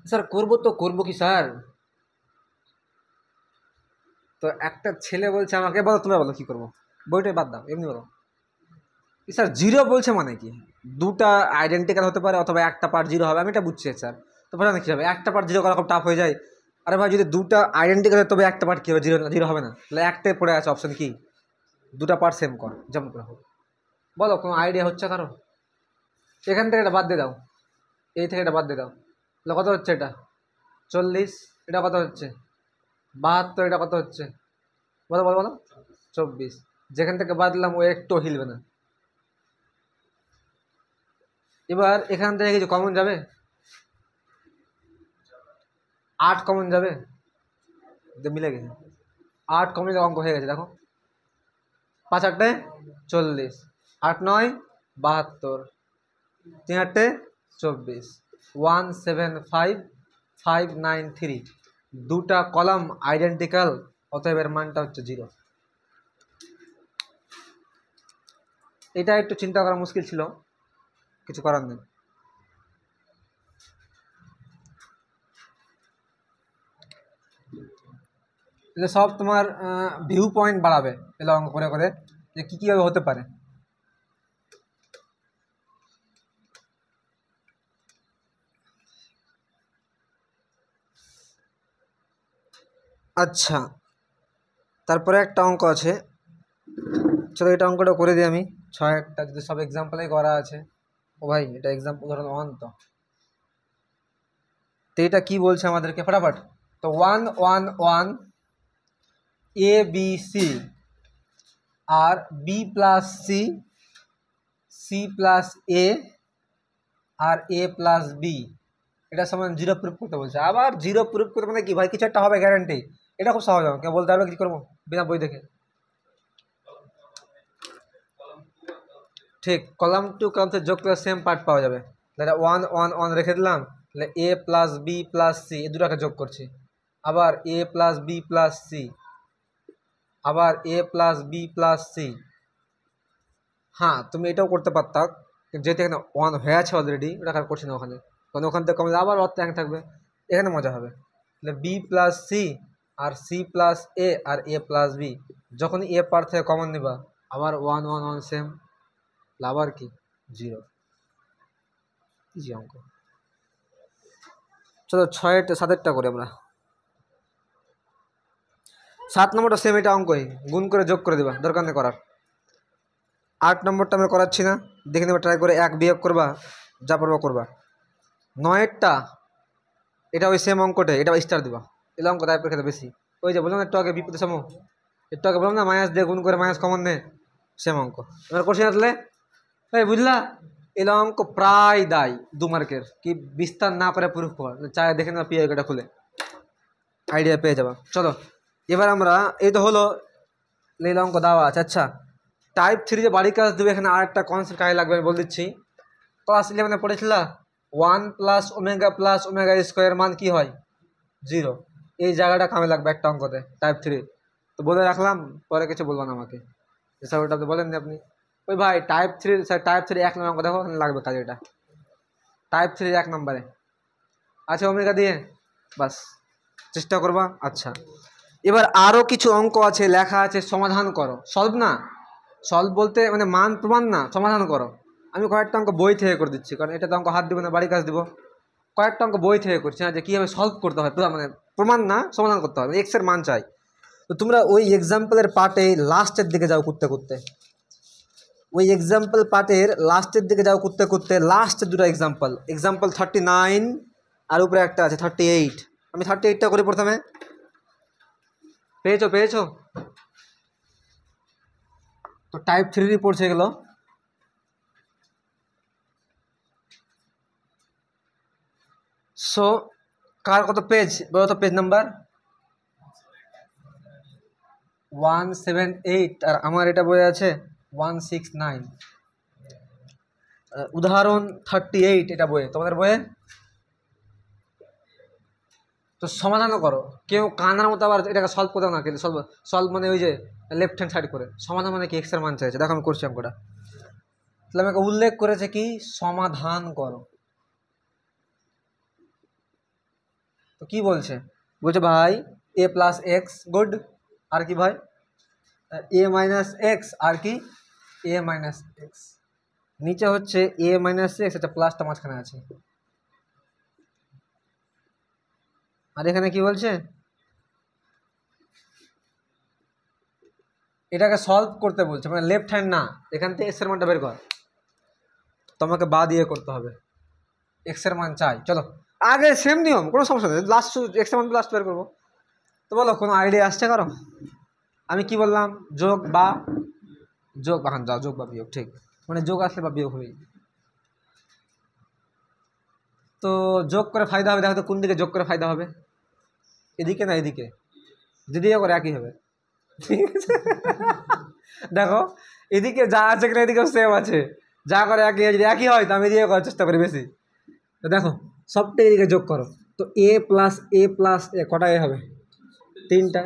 Speaker 1: স্যার, করবো তো করবো কি স্যার, তো একটা ছেলে বলছে আমাকে, বলো তোমরা বলো কি করবো, বইটাই বাদ দাও, এমনি বলো স্যার। 0 বলছে মানে কি, দুটা আইডেন্টিক্যাল হতে পারে, অথবা একটা পার্ট 0 হবে, আমি এটা বুঝছি স্যার, তো বোঝানো কী হবে, একটা পার্ট 0 করা খুব টাফ হয়ে যায়, আরে ভাই যদি দুটা আইডেন্টিক্যাল হয় তবে একটা পার্ট কী হবে, 0 0 হবে না, তাহলে একটাই পড়ে আছে অপশন কি, দুটা পার্ট সেম কর, যেমন করে হোক, বলো কোনো আইডিয়া হচ্ছে কারো, এখান থেকে এটা বাদ দিয়ে দাও, এই থেকে এটা বাদ দিয়ে দাও, তাহলে কত হচ্ছে এটা 40, এটা কত হচ্ছে 72, এটা কত হচ্ছে বলো বলো বলো 24, যেখান থেকে বাদ দিলাম ও একটু হিলবে না। এবার এখান থেকে কিছু কমন যাবে, 8 কমন যাবে, মিলে গেছে, 8 কমন অঙ্ক হয়ে গেছে, দেখো 5 8 40, 8 9 72, 3 8 24, 1 7 5 5 9 3, দুটা কলাম আইডেন্টিক্যাল, অতএব এর মানটা হচ্ছে 0। এটা একটু চিন্তা করা মুশকিল ছিল, কিছু করার নেই। এটা সব তোমার ভিউ পয়েন্ট বাড়াবে, এগুলো অঙ্ক করে করে যে কী কীভাবে হতে পারে। আচ্ছা, তারপরে একটা অঙ্ক আছে, চলো এটা অঙ্কটা করে দিই আমি। 6 যদি সব এক্সাম্পলেই করা আছে। ও ভাই এটা উদাহরণ 1 তো এটা কি বলছে আমাদেরকে ফটাফট। তো 1 1 1 এ বি সি আর B plus C, C plus A আর এ প্লাস বি, এটা সমান 0 প্রুফ করতে বলছে। আবার 0 প্রুফ করতে মানে কি ভাই, কিছু একটা হবে গ্যারান্টি। এটা খুব সহজ হবে, কেউ বলতে পারবে কি করবো বিনা বই দেখে? ঠিক, কলাম টু কলাম থেকে যোগ করে সেম পার্ট পাওয়া যাবে। তাহলে 1 1 1 রেখে দিলাম, তাহলে A plus B plus C এই দুটাকে যোগ করছি। আবার এ প্লাস বি প্লাস সি, আবার এ প্লাস বি প্লাস সি। হ্যাঁ তুমি এটাও করতে পারতা, যেহেতু এখানে 1 হয়ে আছে অলরেডি, ওটা আর করছি না ওখানে, কারণ ওখান থেকে কমলে আবার অর্থ এক থাকবে, এখানে মজা হবে। তাহলে B plus C R C plus A আর এ প্লাস বি, যখন এ পার থেকে কমন নিবা আবার 1 1 1 সেম, আবার কি 0। ইজি অঙ্ক। চলো 7টা করি আমরা। 7 নম্বরটা সেম, এটা অঙ্কই, গুণ করে যোগ করে দেবা, দরকার নেই করার। 8 নম্বরটা আমরা করাচ্ছি না, দেখে নেবা ট্রাই করে, 1 বিয়োগ করবা, যা পারবা করবা। 9টা এটা ওই সেম অঙ্কটা, এটা স্টার দিবা, এগুলো অঙ্ক তাই পরীক্ষাতে বেশি। ওই যে বললাম একটু আগে বিপদের সময়, একটু আগে বললাম না মাইনাস দিয়ে গুণ করে মাইনাস কমন নে, সেম অঙ্ক এবার করছি না। তাহলে এই বুঝলা, এলো অঙ্ক প্রায় দায় 2 মার্কের, কি বিস্তার না করে প্রুফ কর, চায় দেখে নেবা পিআইটা খুলে আইডিয়া পেয়ে যাবা। চলো এবার আমরা, এই তো হলো লীলা অঙ্ক দেওয়া আছে। আচ্ছা টাইপ 3 যে বাড়ির কাজ দেবে, এখানে আর একটা কনসেপ্ট কাজে লাগবে, আমি বলে দিচ্ছি। ক্লাস 11 পড়েছিলা 1 প্লাস ওমেগা স্কোয়ার মান কি হয় 0, এই জায়গাটা কামে লাগবে একটা অঙ্কতে টাইপ 3। তো বলে রাখলাম, পরে কিছু বলবো না আমাকে, স্যার ওটা তো বলেননি আপনি। ওই ভাই টাইপ 3, স্যার টাইপ 3 1 নম্বর অঙ্ক দেখো, এখানে লাগবে কাজ, এটা টাইপ 3 1 নম্বরে আছে ওমেগা দিয়ে, বাস চেষ্টা করবা। আচ্ছা এবার আরও কিছু অঙ্ক আছে, লেখা আছে সমাধান করো, সলভ না, সলভ বলতে মানে মান প্রমাণ না, সমাধান করো। আমি কয়েকটা অঙ্ক বই থেকে করে দিচ্ছি, কারণ এটা তো অঙ্ক হাত দিব না, বাড়ির কাজ দিব। কয়েকটা অঙ্ক বই থেকে করছি না, যে কীভাবে সলভ করতে হয়, মানে প্রমাণ না সমাধান করতে হবে, এক্সের মান চাই। তো তোমরা ওই এক্সাম্পলের পার্টে লাস্টের দিকে যাও করতে করতে, ওই এক্সাম্পল পার্টের লাস্টের দিকে যাও করতে করতে, লাস্ট দুটো এক্সাম্পল 39 আর উপরে একটা আছে 38। আমি 38টা করি প্রথমে, পেয়েছো? তো টাইপ 3 পড়ছে গেল। সো কার কত পেজ বলো তো, পেজ নাম্বার 178, আর আমার এটা বই আছে 169। উদাহরণ 38 এটা বইয়ে, তোমাদের বইয়ে। তো সমাধানও করো, কেউ কানার মতো আবার এটাকে সলভ করতে না, কিন্তু সলভ মানে ওই যে লেফট হ্যান্ড সাইড করে, সমাধান মানে কি এক্সের মান চাইছে। দেখো আমি করছি অঙ্কটা, তাহলে আমাকে উল্লেখ করেছে কি সমাধান করো। তো কি বলছে ভাই এ প্লাস এক্স, গুড, আর কি ভাই এ মাইনাস এক্স, আর কি এ মাইনাস এক্স, নিচে হচ্ছে এ মাইনাস এক্স, এটা প্লাসটা মাঝখানে আছে। আর এখানে কি বলছে, এটাকে সলভ করতে বলছে, মানে লেফট হ্যান্ড না, এখান থেকে এক্স এর মানটা বের কর, তোমাকে বা দিয়ে করতে হবে, এক্স এর মান চাই। চলো আগে সেম নিয়ম, কোনো সমস্যা নেই, লাস্ট এক্স এর মান লাস্ট বের করবো। তো বলো কোনো আইডিয়া আসছে কারো? আমি কি বললাম, যোগ বা যাও, যোগ বা বিয়োগ, ঠিক, মানে যোগ আসলে বা বিয়োগ হবে। তো যোগ করে ফায়দা হবে, দেখো তো কোন দিকে যোগ করে ফায়দা হবে, এদিকে না এদিকে, যেদিকে করে একই হবে, ঠিক আছে? দেখো এদিকে যা আছে কিনা এদিকে সেম আছে, যা করে একই, যদি একই হয় তো আমি এদিকে করার চেষ্টা করি বেশি। তো দেখো সবটা এদিকে যোগ করো, তো এ প্লাস এ কটা এ হবে, 3টা।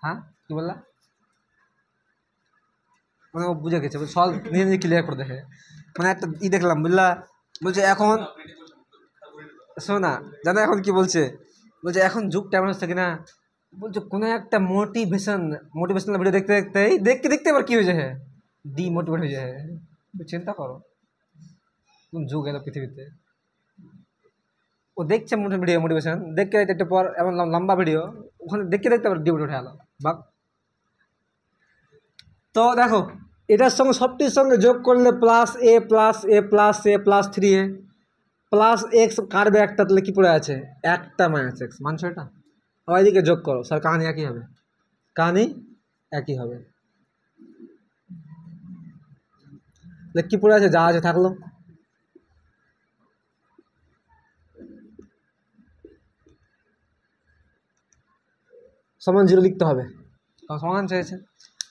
Speaker 1: হ্যাঁ কি বললা, মানে ও বুঝে গেছে, সলভ নিজে নিজে ক্লিয়ার করে দেখে, মানে একটা দেখলাম বুঝলা। বলছে এখন শোনা, জানো এখন কি বলছে, এখন যুগটা এমন হচ্ছে কিনা, বলছে কোনো একটা মোটিভেশনাল ভিডিও দেখতে এবার কি হয়ে যায়, ডিমোটিভেট হয়ে যায়। চিন্তা করো কোন যুগ এলো পৃথিবীতে। ও দেখছে মোটিভেশন দেখতে একটু পর, এমন লম্বা ভিডিও ওখানে দেখতে দেখতে আবার ডি উঠে গেলো বাক। তো দেখো এটার সঙ্গে সবটির সঙ্গে যোগ করলে plus A plus A plus A plus 3a plus x কাটবে একটা, তাহলে কী পড়ে আছে একটা মাইনাস এক্স, মানছো এটা? আবার এদিকে যোগ করো, স্যার কাহানি একই হবে, কাহানি একই হবে। তাহলে কী পড়ে আছে, যা আছে থাকলো। সমান 0 লিখতে হবে, কারণ সমান চেয়েছে।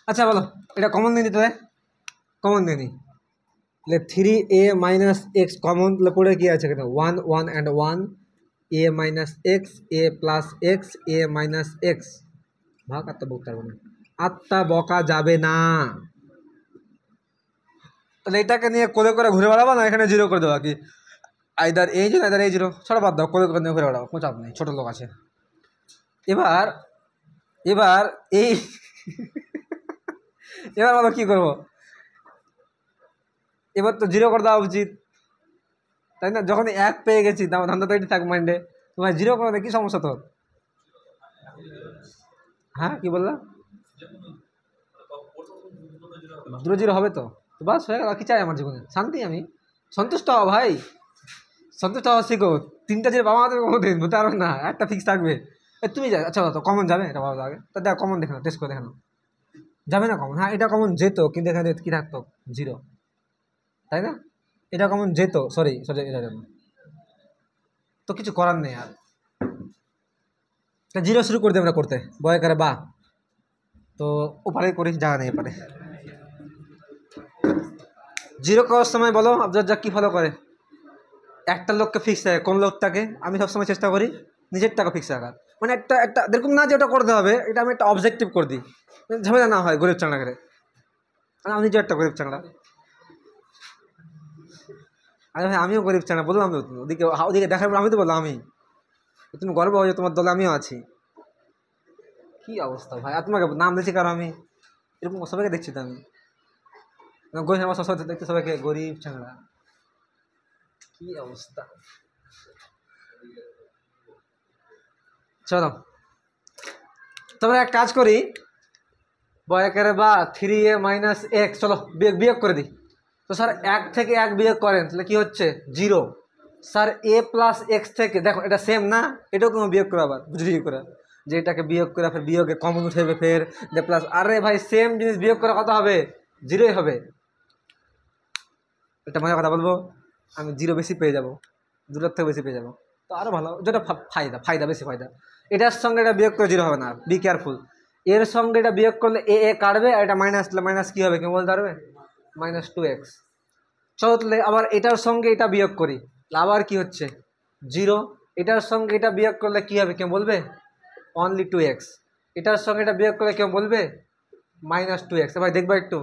Speaker 1: আচ্ছা বলো এটা কমন দিয়ে নিতে, কমন দিয়ে নিই। তাহলে 3a মাইনাস এক্স কমন, তাহলে পড়ে কী আছে এখানে 1 1 and 1 a minus x A plus x A minus x. ভাগ আত্মা বকতে পারবো না, আত্মা বকা যাবে না। তাহলে এটাকে নিয়ে কোলে করে ঘুরে বেড়াবো না, এখানে 0 করে দেবো কি, আইদার এই 0 আইদার এই 0, ছাড়া বাদ দাও, কোলে করে নিয়ে ঘুরে বেড়াবো, কোনো চাপ নেই, ছোটো লোক আছে। এবার এবার এই এবার বলো কী করবো, এবার তো 0 করে দেওয়া উচিত, তাই না? যখন 1 পেয়ে গেছি ধান্দা তো এটি থাক মাইন্ডে, তোমার 0 করে দেয় কী সমস্যা তোর? হ্যাঁ কী বললা? 0 হবে তো, বাস হয়ে গেল, কী চাই আমার জীবনে? শান্তি, আমি সন্তুষ্ট হও ভাই, সন্তুষ্ট হওয়া শিখো। 3টা 0 বাবা আমাদের কোনো দিন বুঝতে পারবে না, একটা ফিক্স থাকবে। তুমি যা, আচ্ছা তো কমন যাবে এটা বাবা আগে, তা দেখো কমন দেখানো, টেস্ট করে দেখানো যাবে না কমন? হ্যাঁ এটা কমন যেত, কিন্তু এখানে কী থাকতো 0, তাই না? এটা কমন যেত, সরি সরি এটা জন্য তো কিছু করার নেই আর, 0 শুরু করে দিই আমরা করতে, বয় করে বা, তো ওপারে করি, জায়গা নেই এপারে। 0 করার সময় বলো আবজার যা কী ফলো করে, একটা লোককে ফিক্স রাখে, কোন লোকটাকে? আমি সবসময় চেষ্টা করি নিজের টাকা ফিক্স রাখার, মানে একটা একটা দেখুন না যে ওটা করতে হবে, এটা আমি একটা অবজেক্টিভ করে দিই, ঝামেলা না হয় গরিব চাংড়া করে। আমি নিজে একটা গরিব চাংড়া, আরে ভাই আমিও গরিব চাংড়া, বললাম তো, ওদিকে ওদিকে দেখার পর আমি তো বললাম আমি, তুমি গর্ব হয়ে তোমার দলে আমিও আছি। কী অবস্থা ভাই, আর তোমাকে নাম দিচ্ছি কারণ আমি এরকম সবাইকে দেখছি তো, আমি গরিব আমার সবসময় দেখতে সবাইকে গরিব চাংড়া, কী অবস্থা। চলো তবে এক কাজ করি, বয়াকের বা 3a মাইনাস এক্স, চলো বিয়োগ করে দিই। তো স্যার 1 থেকে 1 বিয়োগ করেন, তাহলে কী হচ্ছে 0। স্যার a প্লাস এক্স থেকে, দেখো এটা সেম না, এটাও কোনো বিয়োগ করে আবার বুঝলি করে, যে এটাকে বিয়োগ করে ফের বিয়োগে কমন উঠেবে ফের যে প্লাস, আরে ভাই সেম জিনিস বিয়োগ করে কত হবে, 0ই হবে। এটা মজার কথা বলবো, আমি 0 বেশি পেয়ে যাবো, 2টার থেকে বেশি পেয়ে যাবো, তো আরও ভালো, যেটা ফায়দা ফায়দা বেশি ফায়দা। এটার সঙ্গে এটা বিয়োগ করে 0 হবে না, বি কেয়ারফুল। এর সঙ্গে এটা বিয়োগ করলে এ কাটবে, আর এটা মাইনাস, মাইনাস কী হবে কেউ বলতে পারবে? -2x। চলো তাহলে আবার এটার সঙ্গে এটা বিয়োগ করি, আবার কি হচ্ছে 0। এটার সঙ্গে এটা বিয়োগ করলে কী হবে কেউ বলবে? Only 2x। এটার সঙ্গে এটা বিয়োগ করলে কেউ বলবে -2x। ভাই দেখবা একটু,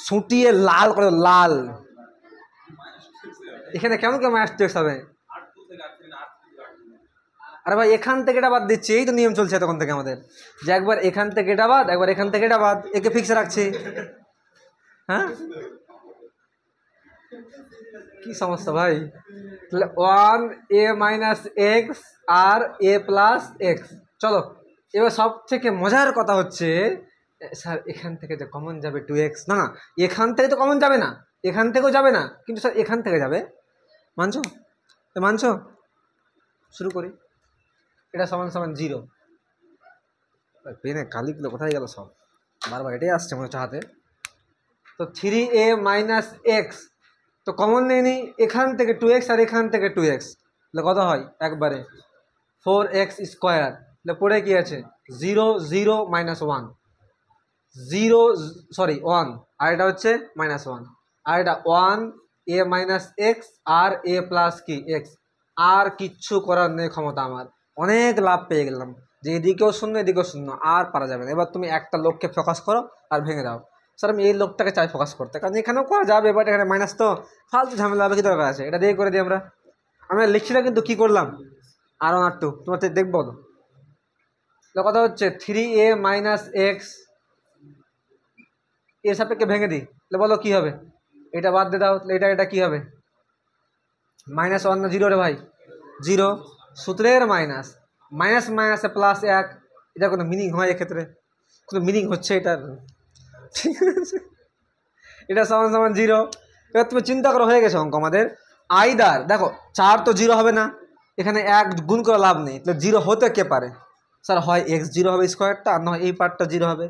Speaker 1: ছুটিয়ে লাল করে, লাল, এখানে কেমন কেমন -2x হবে? আরে ভাই এখান থেকে এটা বাদ দিচ্ছি, এই তো নিয়ম চলছে তখন থেকে আমাদের, যে একবার এখান থেকে এটা বাদ, একবার এখান থেকে এটা বাদ, একে ফিক্সে রাখছি। হ্যাঁ কি সমস্যা ভাই? তাহলে 1a মাইনাস এক্স আর a প্লাস এক্স। চলো এবার সব থেকে মজার কথা হচ্ছে, স্যার এখান থেকে যে কমন যাবে 2x, না না এখান থেকে তো কমন যাবে না, এখান থেকেও যাবে না, কিন্তু স্যার এখান থেকে যাবে, মানছো? মানছো? শুরু করি, এটা সমান সমান 0। পেনে কালি গুলো কোথায় গেল সব, বারবার এটাই আসছে মনে হচ্ছে হাতে। তো 3a মাইনাস এক্স, তো কমন নেই নি, এখান থেকে 2x আর এখান থেকে 2x, তাহলে কত হয় একবারে 4x স্কোয়ার। তাহলে পড়ে কি আছে 0 0 -1, 0 সরি 1, আর এটা হচ্ছে -1, আর এটা 1a মাইনাস এক্স আর a প্লাস কি এক্স। আর কিচ্ছু করার নেই ক্ষমতা আমার, অনেক লাভ পেয়ে গেলাম, যে এদিকেও শূন্য এদিকেও শূন্য, আর পারা যাবে না। এবার তুমি একটা লোককে ফোকাস করো আর ভেঙে দাও। স্যার আমি এই লোকটাকে চাই ফোকাস করতে, কারণ এখানেও করা যাবে, বাট এখানে মাইনাস তো ফালতু ঝামেলা হবে, কি দরকার আছে, এটা দিয়ে করে দিই আমরা। আমরা লিখছি না কিন্তু কী করলাম, R1 R2 তোমার দেখবো তো কথা হচ্ছে 3a মাইনাস এক্স, এর সাপেক্ষে ভেঙে দিই, তাহলে বলো কী হবে, এটা বাদ দিয়ে দাও, তাহলে এটা এটা কী হবে -1 না 0 রে ভাই? 0। সূত্রের মাইনাস, মাইনাস মাইনাসে প্লাস 1, এটা কোনো মিনিং হয় এক্ষেত্রে? কোনো মিনিং হচ্ছে এটার? ঠিক আছে, এটা সমান সমান 0। এবার তুমি চিন্তা করো, হয়ে গেছে অঙ্ক আমাদের। আইদার দেখো 4 তো 0 হবে না, এখানে 1 গুণ করে লাভ নেই, তাহলে 0 হতে কে পারে? স্যার হয় x 0 হবে স্কোয়ারটা, আর না হয় এই পার্টটা 0 হবে।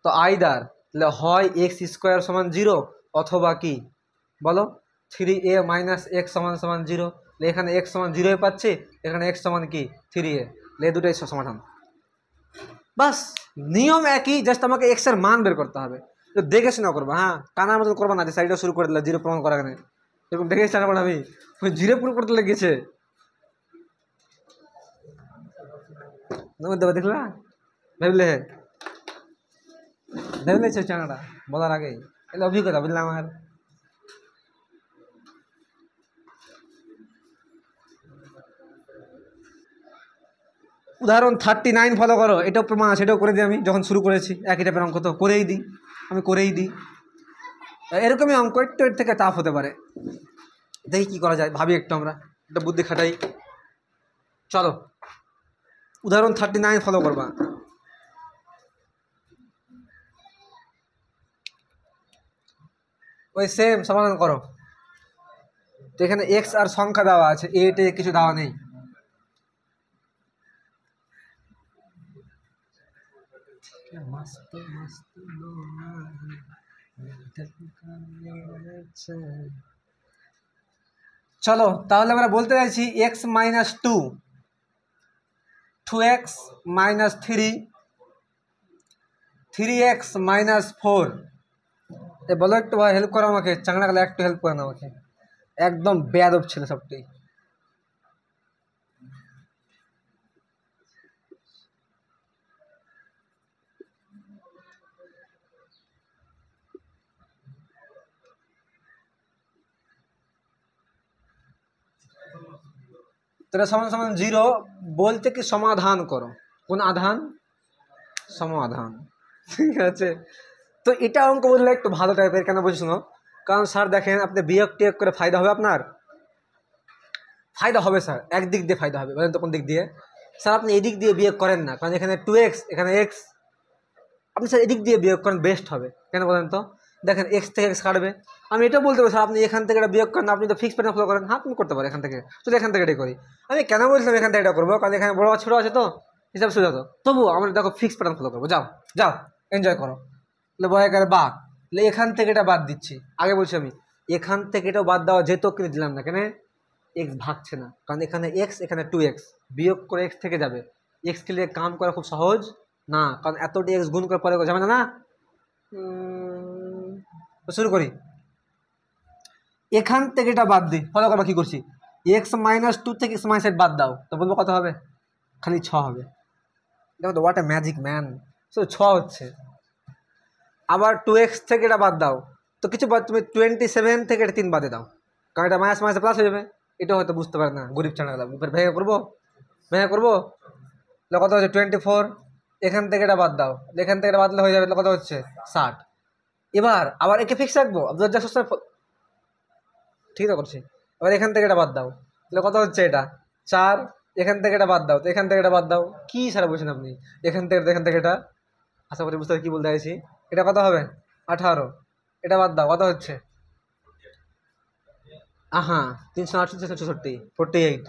Speaker 1: তো আইদার তাহলে হয় x স্কোয়ার সমান 0, অথবা কি বলো 3a মাইনাস x সমান সমান 0। এখানে x সমান 0 পাচ্ছি, এখানে x সমান কি 3a, এই দুটোই সমাধান। বাস, নিয়ম একই, জাস্ট আমাকে x এর মান বের করতে হবে। তো দেখে শোনা করবো, হ্যাঁ, টানার মতো করবো না যে সাইডটা শুরু করে দিলা 0 প্রমাণ করা কেন, এরকম দেখে চালাবো না আমি, ওই 0 পুরো করতে লেগেছে। দেখলা ভেবলে ভেবলেছে চানাটা বলার আগে, এলে অভিজ্ঞতা বুঝলাম আমার। উদাহরণ 39 ফলো করো, এটাও প্রমাণ আছে, এটাও করে দিই আমি, যখন শুরু করেছি একই টাইপের অঙ্ক তো করেই দিই, আমি করেই দিই। এরকমই অঙ্ক একটু এর থেকে টাফ হতে পারে, দেখি কি করা যায়, ভাবি একটু আমরা, একটা বুদ্ধি খাটাই। চলো উদাহরণ 39 ফলো করবা। ওই সেম সমাধান করো। তো এখানে এক্স আর সংখ্যা দেওয়া আছে, এতে কিছু দেওয়া নেই। চলো তাহলে আমরা বলতে চাইছি x minus 2, 2x minus 3, 3x minus 4। বলো একটু ভাই, হেল্প করো আমাকে, চাংড়া গেলে একটু হেল্প করেন আমাকে, একদম বেয়াদব ছিল সবটাই। তাহলে সমান সমান 0 বলতে কি সমাধান করো, কোন আধান? সমাধান, ঠিক আছে। তো এটা অঙ্ক বললে একটু ভালো টাইপের, কেন বলছি শোনো, কারণ স্যার দেখেন আপনি বিয়োগ টিয়োগ করে ফায়দা হবে আপনার, ফায়দা হবে স্যার, একদিক দিয়ে ফায়দা হবে, বলেন তো কোন দিক দিয়ে? স্যার আপনি এদিক দিয়ে বিয়োগ করেন না, কারণ এখানে 2x এখানে x, আপনি স্যার এদিক দিয়ে বিয়োগ করেন, বেস্ট হবে। কেন বলেন তো? দেখেন x থেকে x কাটবে, আমি এটাও বলতে পারি স্যার আপনি এখান থেকে এটা বিয়োগ করেন, আপনি তো ফিক্স প্যাটার্ন ফলো করেন, হ্যাঁ তুমি করতে পারো এখান থেকে, তো এখান থেকে এটাই করি। আমি কেন বলছিলাম এখান থেকে এটা করবো, কারণ এখানে বড় ছোটো আছে তো হিসাব সোজা, তো তবুও আমরা দেখো ফিক্স প্যাটার্ন ফলো করবো, যাও যাও এনজয় করো। তাহলে বয় করে বাদ, তাহলে এখান থেকে এটা বাদ দিচ্ছি, আগে বলছি আমি এখান থেকে এটাও বাদ দেওয়া যেত, কিন্তু দিলাম না কেন, এক্স ভাগছে না, কারণ এখানে এক্স এখানে 2x, বিয়োগ করে এক্স থেকে যাবে, এক্স কে লিয়ে কাম করা খুব সহজ না, কারণ এতটি এক্স গুণ করে পরে যাবে না। তো শুরু করি, এখান থেকে এটা বাদ দিই, ফলো করো কি করছি, এক্স মাইনাস 2 থেকে এক্স মাইনাস 8 বাদ দাও, তো বলবো কত হবে? খালি 6 হবে। দেখো তো হোয়াট এ ম্যাজিক ম্যান, শুধু 6 হচ্ছে। আবার 2x থেকে এটা বাদ দাও, তো কিছু বাদ, তুমি 27 থেকে এটা 3 বাদে দাও, কারণ এটা মাইনাস মাইনাসে প্লাস হয়ে যাবে, এটা হয়তো বুঝতে পারে না গরিব চানাগুলা, ভেঙে করবো, ভেঙে করবো। তাহলে কত হচ্ছে 24, এখান থেকে এটা বাদ দাও, এখান থেকে এটা বাদলে হয়ে যাবে, তাহলে কত হচ্ছে 60। এবার আবার একে ফিক্স রাখবো, ঠিক আছে করছি। এবার এখান থেকে এটা বাদ দাও, তাহলে কত হচ্ছে এটা 4, এখান থেকে এটা বাদ দাও, তো এখান থেকে এটা বাদ দাও, কি সারা বলছেন আপনি, এখান থেকে এটা, আশা করি বুঝতে কি বলতে চাইছি, এটা কত হবে 18, এটা বাদ দাও, কত হচ্ছে আহা 368 48,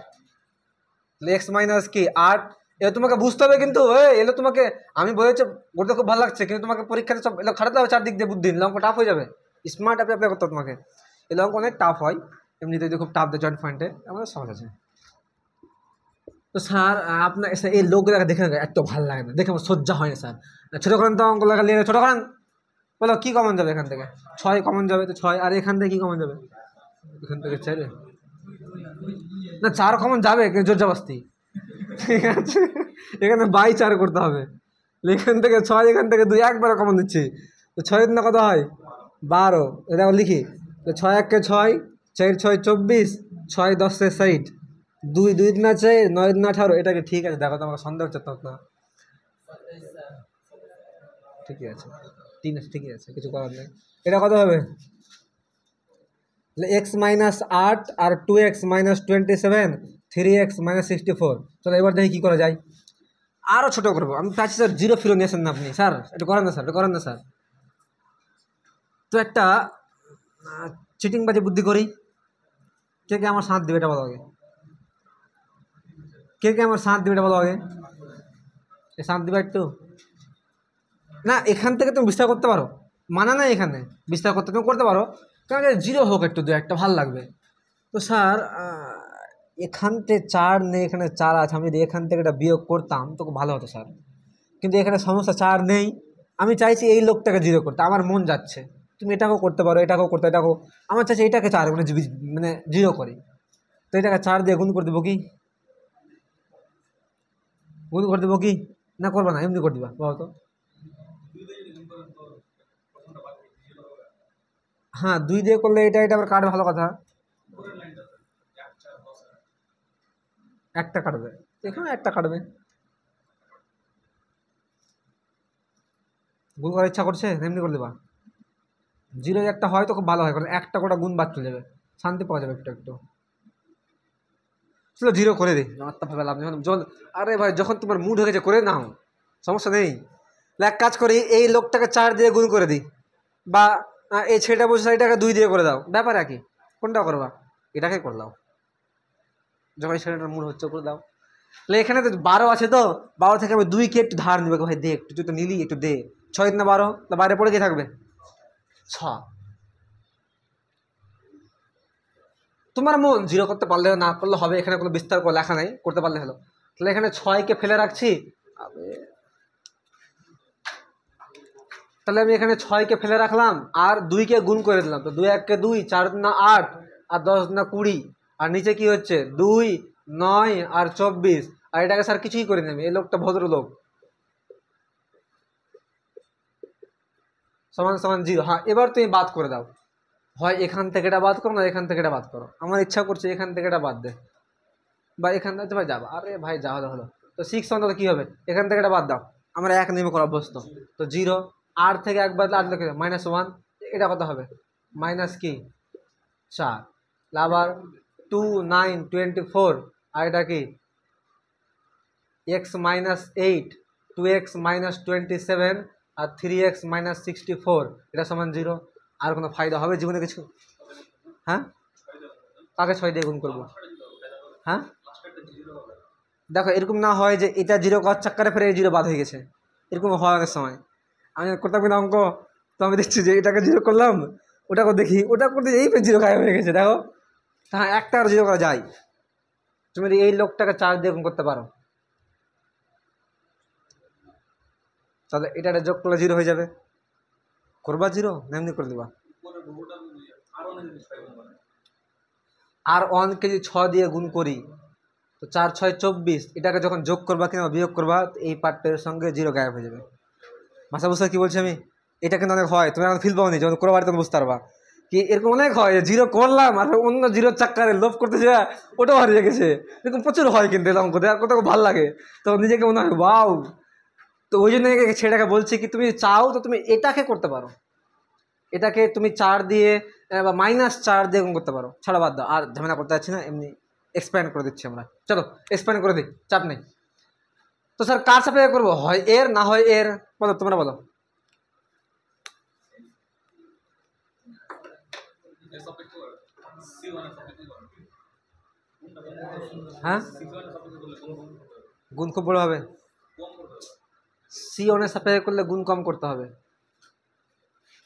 Speaker 1: এক্স মাইনাস কি 8। এবার তোমাকে বুঝতে হবে কিন্তু, এলো তোমাকে, আমি বলেছি বলতে খুব ভালো লাগছে, কিন্তু তোমাকে পরীক্ষাতে সব এলো খাটাতে হবে, চারদিক দিয়ে বুদ্ধি, অঙ্ক টাফ হয়ে যাবে, স্মার্ট অ্যাপ্লাই করতে হবে তোমাকে, এলো অঙ্ক অনেক টাফ হয়, এমনিতে যদি খুব টাফ দেয় জয়েন্ট পয়েন্টে, আমাদের সহজ আছে। তো স্যার আপনার এই লোকগুলো দেখে এত ভালো লাগে না, দেখে আমার সহ্য হয় না স্যার, ছোটো করেন তো অঙ্ক লাগা নিয়ে ছোটো করেন, বলো কী কমন যাবে এখান থেকে? 6 কমন যাবে, তো 6, আর এখান থেকে কী কমন যাবে? এখান থেকে 4, না 4 কমন যাবে কিন্তু জোর জবস্তি, ঠিক আছে, এখানে 4 করতে হবে, এখান থেকে 6, এখান থেকে 2, একবারে কমন দিচ্ছি, তো 6 না কত হয় 12, এটা লিখি, তো 6 1 6, 4 6 24, 6 10 60, 2 2 না 4, 9 না 18, এটাকে ঠিক আছে, দেখো তো আমাকে সন্দেহ হচ্ছে তো না, ঠিকই আছে 3 আছে, ঠিকই আছে, কিছু করার নেই। এটা কত হবে এক্স মাইনাস 8 আর 2x মাইনাস 27, 3x মাইনাস 64। চলো এবার দেখি কী করা যায়। আরও ছোটো করবো আমি চাইছি স্যার, জিরো ফিরো নিয়েছেন না আপনি স্যার, একটু করেন না স্যার, একটু করেন না স্যার। তো একটা চিটিংবাজি বুদ্ধি করি। কে কে আমার সাথ দেবে এটা বলো আগে, কে কে আমার সাথ দেবে এটা বলো আগে। এ সাথ দিবে একটু না, এখান থেকে তুমি বিস্তার করতে পারো, মানা না এখানে বিস্তার করতে তুমি করতে পারো, কারণ জিরো হোক একটু, দু একটা ভালো লাগবে। তো স্যার এখান থেকে 4 নেই, এখানে 4 আছে, আমি যদি এখান থেকে এটা বিয়োগ করতাম তো খুব ভালো হতো স্যার, কিন্তু এখানে সমস্যা 4 নেই। আমি চাইছি এই লোকটাকে জিরো করতে, আমার মন যাচ্ছে। তুমি এটাকেও করতে পারো, এটাকেও করতে, এটাকেও, আমার চাইছি এটাকে 4 মানে জিরো করি। তো এটাকে 4 দিয়ে গুণ করে দেবো কি, গুণ করে দেবো কি না করবা না, এমনি করে দিবা বলো তো। হ্যাঁ 2 দিয়ে করলে এটা এটা আবার কাটবে, ভালো কথা, একটা কাটবে, এখানে একটা কাটবে। গুণ করার ইচ্ছা করছে, এমনি করে দেবা। জিরো একটা হয় তো খুব ভালো হয়, কারণ একটা করে গুণ বাদ চলে যাবে, শান্তি পাওয়া যাবে একটু একটু। চলো জিরো করে দিই, আত্মা ভাবে লাভ নেই যখন। আরে ভাই যখন তোমার মুড হয়ে গেছে করে নাও, সমস্যা নেই। এক কাজ করি, এই লোকটাকে 4 দিয়ে গুণ করে দিই, বা এই ছেলেটা বসে এটাকে 2 দিয়ে করে দাও, ব্যাপার একই, কোনটা করবা, এটাকে করে দাও। যখন এই ছেলেটার মুড হচ্ছে করে দাও। তাহলে এখানে তো 12 আছে, তো 12 থেকে আমি 2কে একটু ধার নিবে, ভাই দে একটু, তুই তো নিলি একটু দে। 6 না 12, তা বাইরে পড়ে গিয়ে থাকবে 6। তোমার মন, জিরো করতে পারলে না করলে হবে, এখানে কোনো বিস্তার করে লেখা নাই, করতে পারলে হলো। তাহলে এখানে 6কে ফেলে রাখছি, তাহলে আমি এখানে 6কে ফেলে রাখলাম আর 2কে গুণ করে দিলাম, তো 2 1 2, 4 না 8 আর 10 না 20, আর নিচে কি হচ্ছে 2 9 আর 24, আর এটাকে স্যার কিছুই করে নেবে, এই লোকটা ভদ্রলোক, সমান সমান 0। হ্যাঁ এবার তুমি বাদ করে দাও, হয় এখান থেকে এটা বাদ করো না এখান থেকে এটা বাদ করো, আমার ইচ্ছা করছে এখান থেকে এটা বাদ দে, বা এখান থেকে ভাই যাবো, আরে ভাই যা হলো হলো। তো 6 অন্তত কী হবে, এখান থেকে এটা বাদ দাও, আমরা এক নেমে করা অভ্যস্ত। তো 0, 8 থেকে একবার 8 লিখে -1, এটা কত হবে মাইনাস কি 4, আবার 2 9 24, আর এটা কি x মাইনাস 8, 2x মাইনাস 27 আর 3x মাইনাস 64, এটা সমান 0। আর কোনো ফায়দা হবে জীবনে কিছু? হ্যাঁ কাকে 6 দিয়ে গুণ করবো? হ্যাঁ দেখো এরকম না হয় যে এটা 0 করার চাক্কারে ফেরে 0 বাদ হয়ে গেছে, এরকম হয় অনেক সময়। আমি করতাম কিনা অঙ্ক, তো আমি দেখছি যে এটাকে 0 করলাম, ওটাকে দেখি ওটা করতে এই 0 গায়েব হয়ে গেছে, দেখো। হ্যাঁ একটা আর 0 করা যায়, তুমি যদি এই লোকটাকে 4 দিয়ে গুণ করতে পারো, তাহলে এটা যোগ করলে 0 হয়ে যাবে, করবা 0 এমনি করে দেবা। আর 1কে যদি 6 দিয়ে গুণ করি, তো 4 6 24, এটাকে যখন যোগ করবা কিংবা বিয়োগ করবা, এই পার্টের সঙ্গে 0 গায়েব হয়ে যাবে। ভাষা বুঝতে কি বলছি আমি? এটা কিন্তু অনেক হয়, তুমি এখন ফিল পাওনি, যখন কোনো বাড়িতে বুঝতে পারবা কি এরকম অনেক হয়, 0 করলাম আর অন্য 0 চাক্কারে লোভ করতে যা ওটাও হারিয়ে গেছে, এরকম প্রচুর হয় কিন্তু এরকম করতে, আর কত ভালো লাগে, তো নিজেকে মনে হয় ওয়াও। তো ওই জন্য ছেলেটাকে বলছি কি তুমি চাও তো তুমি এটাকে করতে পারো, এটাকে তুমি 4 দিয়ে বা -4 দিয়ে গুণ করতে পারো, ছাড়া বাদ দাও, আর ঝামেলা করতে যাচ্ছি না, এমনি এক্সপ্যান্ড করে দিচ্ছি আমরা, চলো এক্সপ্যান্ড করে দিই, চাপ নেই। তো স্যার কার সাপেক্ষে করবো, হয় এর না হয় এর, বলো তোমরা বলো। হ্যাঁ গুণ খুব বড় হবে, C1 এর সাপেক্ষে করলে গুণ কম করতে হবে,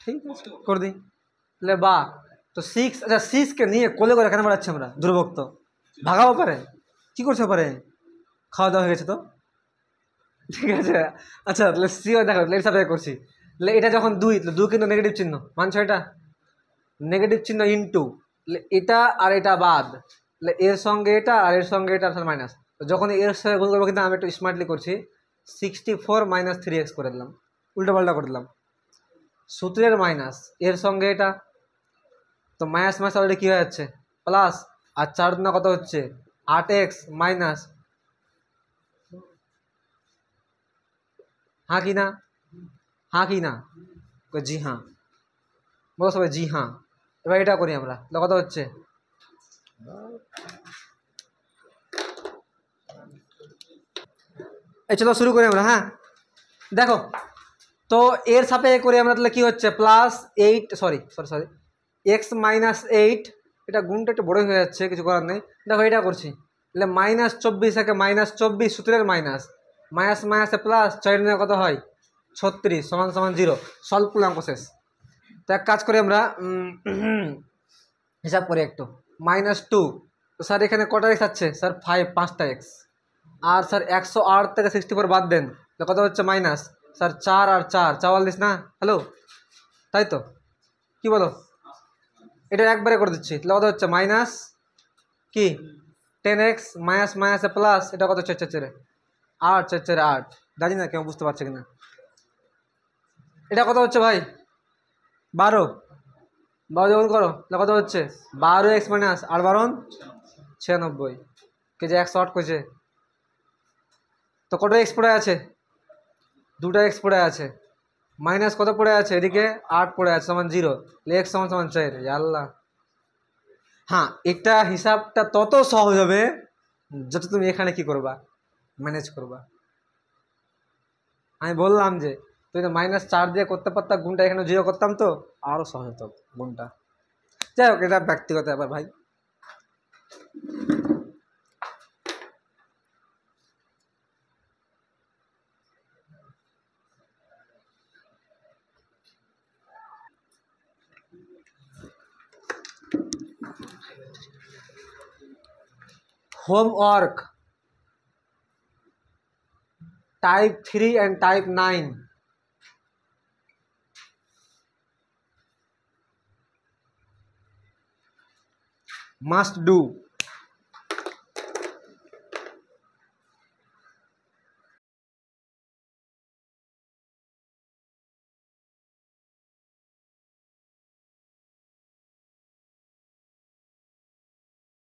Speaker 1: ঠিক আছে করে দিই। তাহলে বা তো 6, আচ্ছা 6কে নিয়ে কোলে করে কেন বেড়াচ্ছি আমরা দুর্ভক্ত, ভাগাবো পারে, কি করছে পারে, খাওয়া দাওয়া হয়ে গেছে তো, ঠিক আছে। আচ্ছা তাহলে C1 দেখো এর সাপেক্ষে করছি, তাহলে এটা যখন 2, তাহলে 2 কিন্তু নেগেটিভ চিহ্ন, মানছো এটা নেগেটিভ চিহ্ন ইনটু, এটা আর এটা বাদ, তাহলে এর সঙ্গে এটা আর এর সঙ্গে এটা মাইনাস, তো যখন এর সঙ্গে গুণ করবো, কিন্তু আমি একটু স্মার্টলি করছি, 64 - 3x করে দিলাম, উল্টো পাল্টা করে দিলাম, সূত্রের মাইনাস এর সঙ্গে এটা, তো মাইনাস মাইনাস অলরেডি কী হয়ে যাচ্ছে প্লাস, আর 4 না কত হচ্ছে 8x মাইনাস, हाँ কি না, हाँ কি না, জি হ্যাঁ, বলো সবাই জি হ্যাঁ। এবার এটা করি আমরা, কত হচ্ছে, এই চলো শুরু করি আমরা। হ্যাঁ দেখো, তো এর সাপেক্ষে করি আমরা, তাহলে কি হচ্ছে +8 সরি সরি সরি x -8, এটা গুণটা একটু বড় হয়ে যাচ্ছে, কিছু করার নেই। দেখো এটা করছি, তাহলে -24 একে -24 সূত্রের মাইনাস মাইনাস মাইনাসে প্লাস, 4 কত হয় 36 = 0, সলভ করলাম শেষ। তো এক কাজ করি আমরা, হিসাব করি একটু, -2, তো স্যার এখানে কটা এক্স আছে স্যার 5টা এক্স, আর স্যার 108 থেকে 64 বাদ দেন, তো কত হচ্ছে মাইনাস, স্যার 4 আর 4 44 না, হ্যালো তাই তো, কি বলো, এটা একবারে করে দিচ্ছি, তাহলে কত হচ্ছে মাইনাস কি 10x মাইনাস মাইনাসে প্লাস, এটা কত 4 4 8 4 4 8, জানি না কেউ বুঝতে পারছে কিনা, এটা কত হচ্ছে ভাই 12, 12 যখন করো তাহলে কত হচ্ছে 12x মাইনাস 8 12 96, কে যে 108 কইছে, তো কত এক্স পড়ে আছে, 2টা এক্স পড়ে আছে, মাইনাস কত পড়ে আছে এদিকে 8 পড়ে আছে, =0, x = 4, আল্লাহ। হ্যাঁ এটা হিসাবটা তত সহজ হবে যত তুমি এখানে কি করবা, ম্যানেজ করবা। আমি বললাম যে তুমি তো -4 দিয়ে করতে পারতাম গুণটা, এখানে 0 করতাম তো আরো সহজ হতো গুণটা। যাই হোক এটা ব্যক্তিগত ব্যাপার ভাই। Homework type 3 and type 9, must do